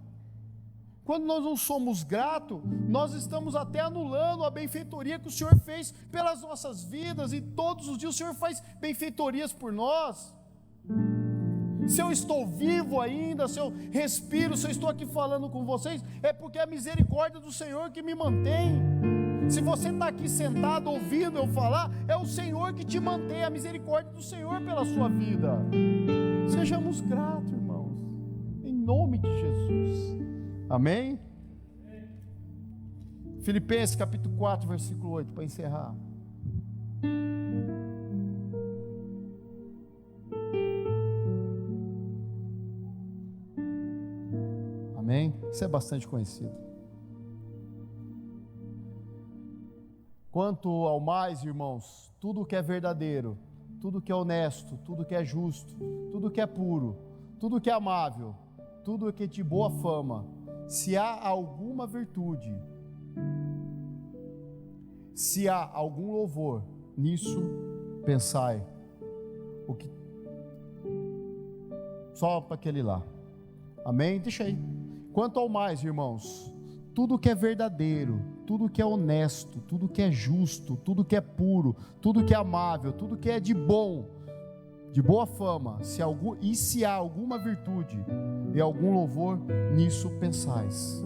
Speaker 1: Quando nós não somos gratos, nós estamos até anulando a benfeitoria que o Senhor fez pelas nossas vidas, e todos os dias o Senhor faz benfeitorias por nós. Se eu estou vivo ainda, se eu respiro, se eu estou aqui falando com vocês, é porque é a misericórdia do Senhor que me mantém. Se você está aqui sentado ouvindo eu falar, é o Senhor que te mantém, a misericórdia do Senhor pela sua vida. Sejamos gratos, irmãos, em nome de Jesus. Amém? Filipenses capítulo 4, versículo 8, para encerrar. Amém? Isso é bastante conhecido. Quanto ao mais, irmãos, tudo que é verdadeiro, tudo que é honesto, tudo que é justo, tudo que é puro, tudo que é amável, tudo que é de boa fama, se há alguma virtude, se há algum louvor, nisso pensai. Só para aquele lá. Amém? Deixa aí. Quanto ao mais, irmãos, tudo que é verdadeiro, tudo que é honesto, tudo que é justo, tudo que é puro, tudo que é amável, tudo que é de bom, de boa fama, se há alguma virtude e algum louvor, nisso pensais.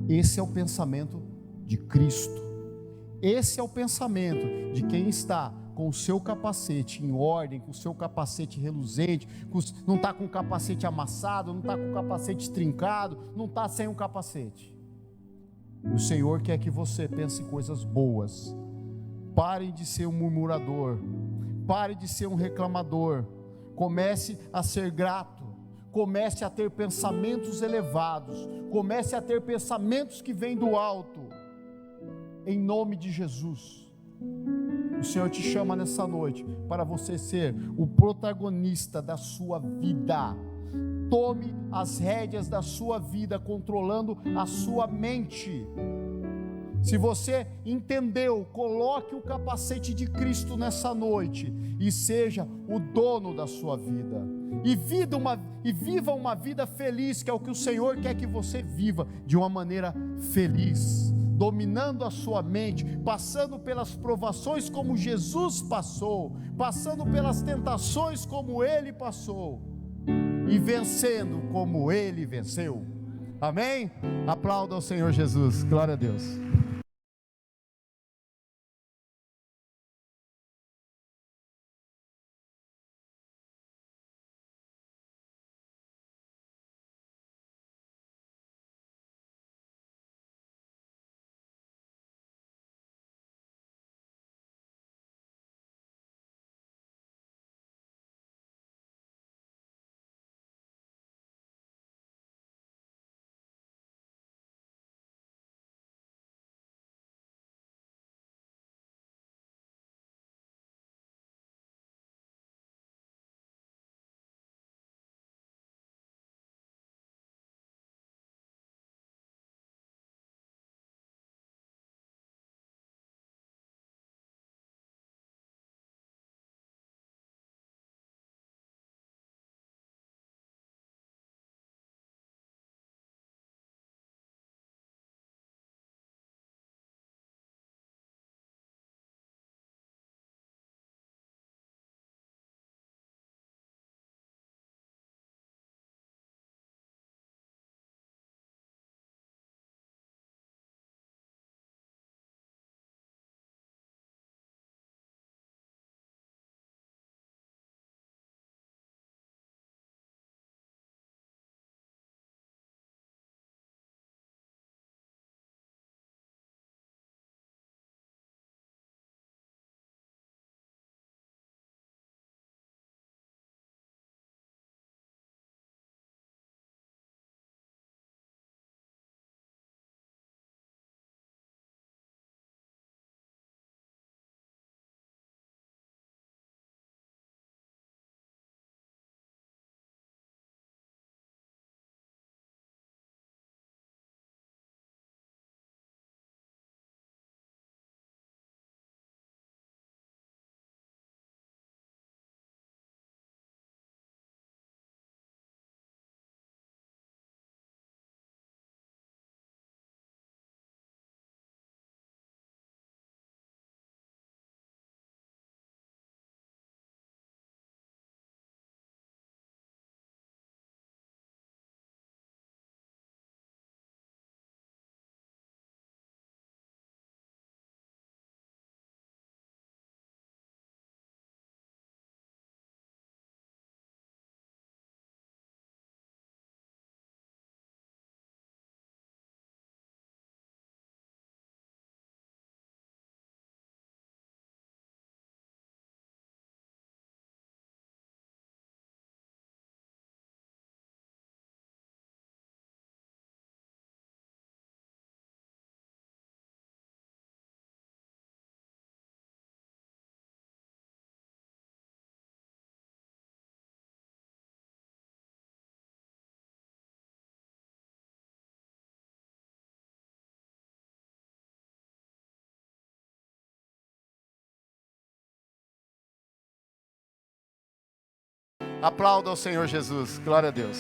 Speaker 1: Esse é o pensamento de Cristo. Esse é o pensamento de quem está com o seu capacete em ordem, com o seu capacete reluzente, não está com o capacete amassado, não está com o capacete trincado, não está sem o capacete. O Senhor quer que você pense em coisas boas. Pare de ser um murmurador, pare de ser um reclamador, comece a ser grato, comece a ter pensamentos elevados, comece a ter pensamentos que vêm do alto, em nome de Jesus. O Senhor te chama nessa noite para você ser o protagonista da sua vida. Tome as rédeas da sua vida, controlando a sua mente. Se você entendeu, coloque o capacete de Cristo nessa noite e seja o dono da sua vida. E viva uma vida feliz, que é o que o Senhor quer que você viva, de uma maneira feliz, dominando a sua mente, passando pelas provações como Jesus passou, passando pelas tentações como Ele passou, e vencendo como Ele venceu. Amém? Aplauda ao Senhor Jesus. Glória a Deus. Aplauda ao Senhor Jesus. Glória a Deus.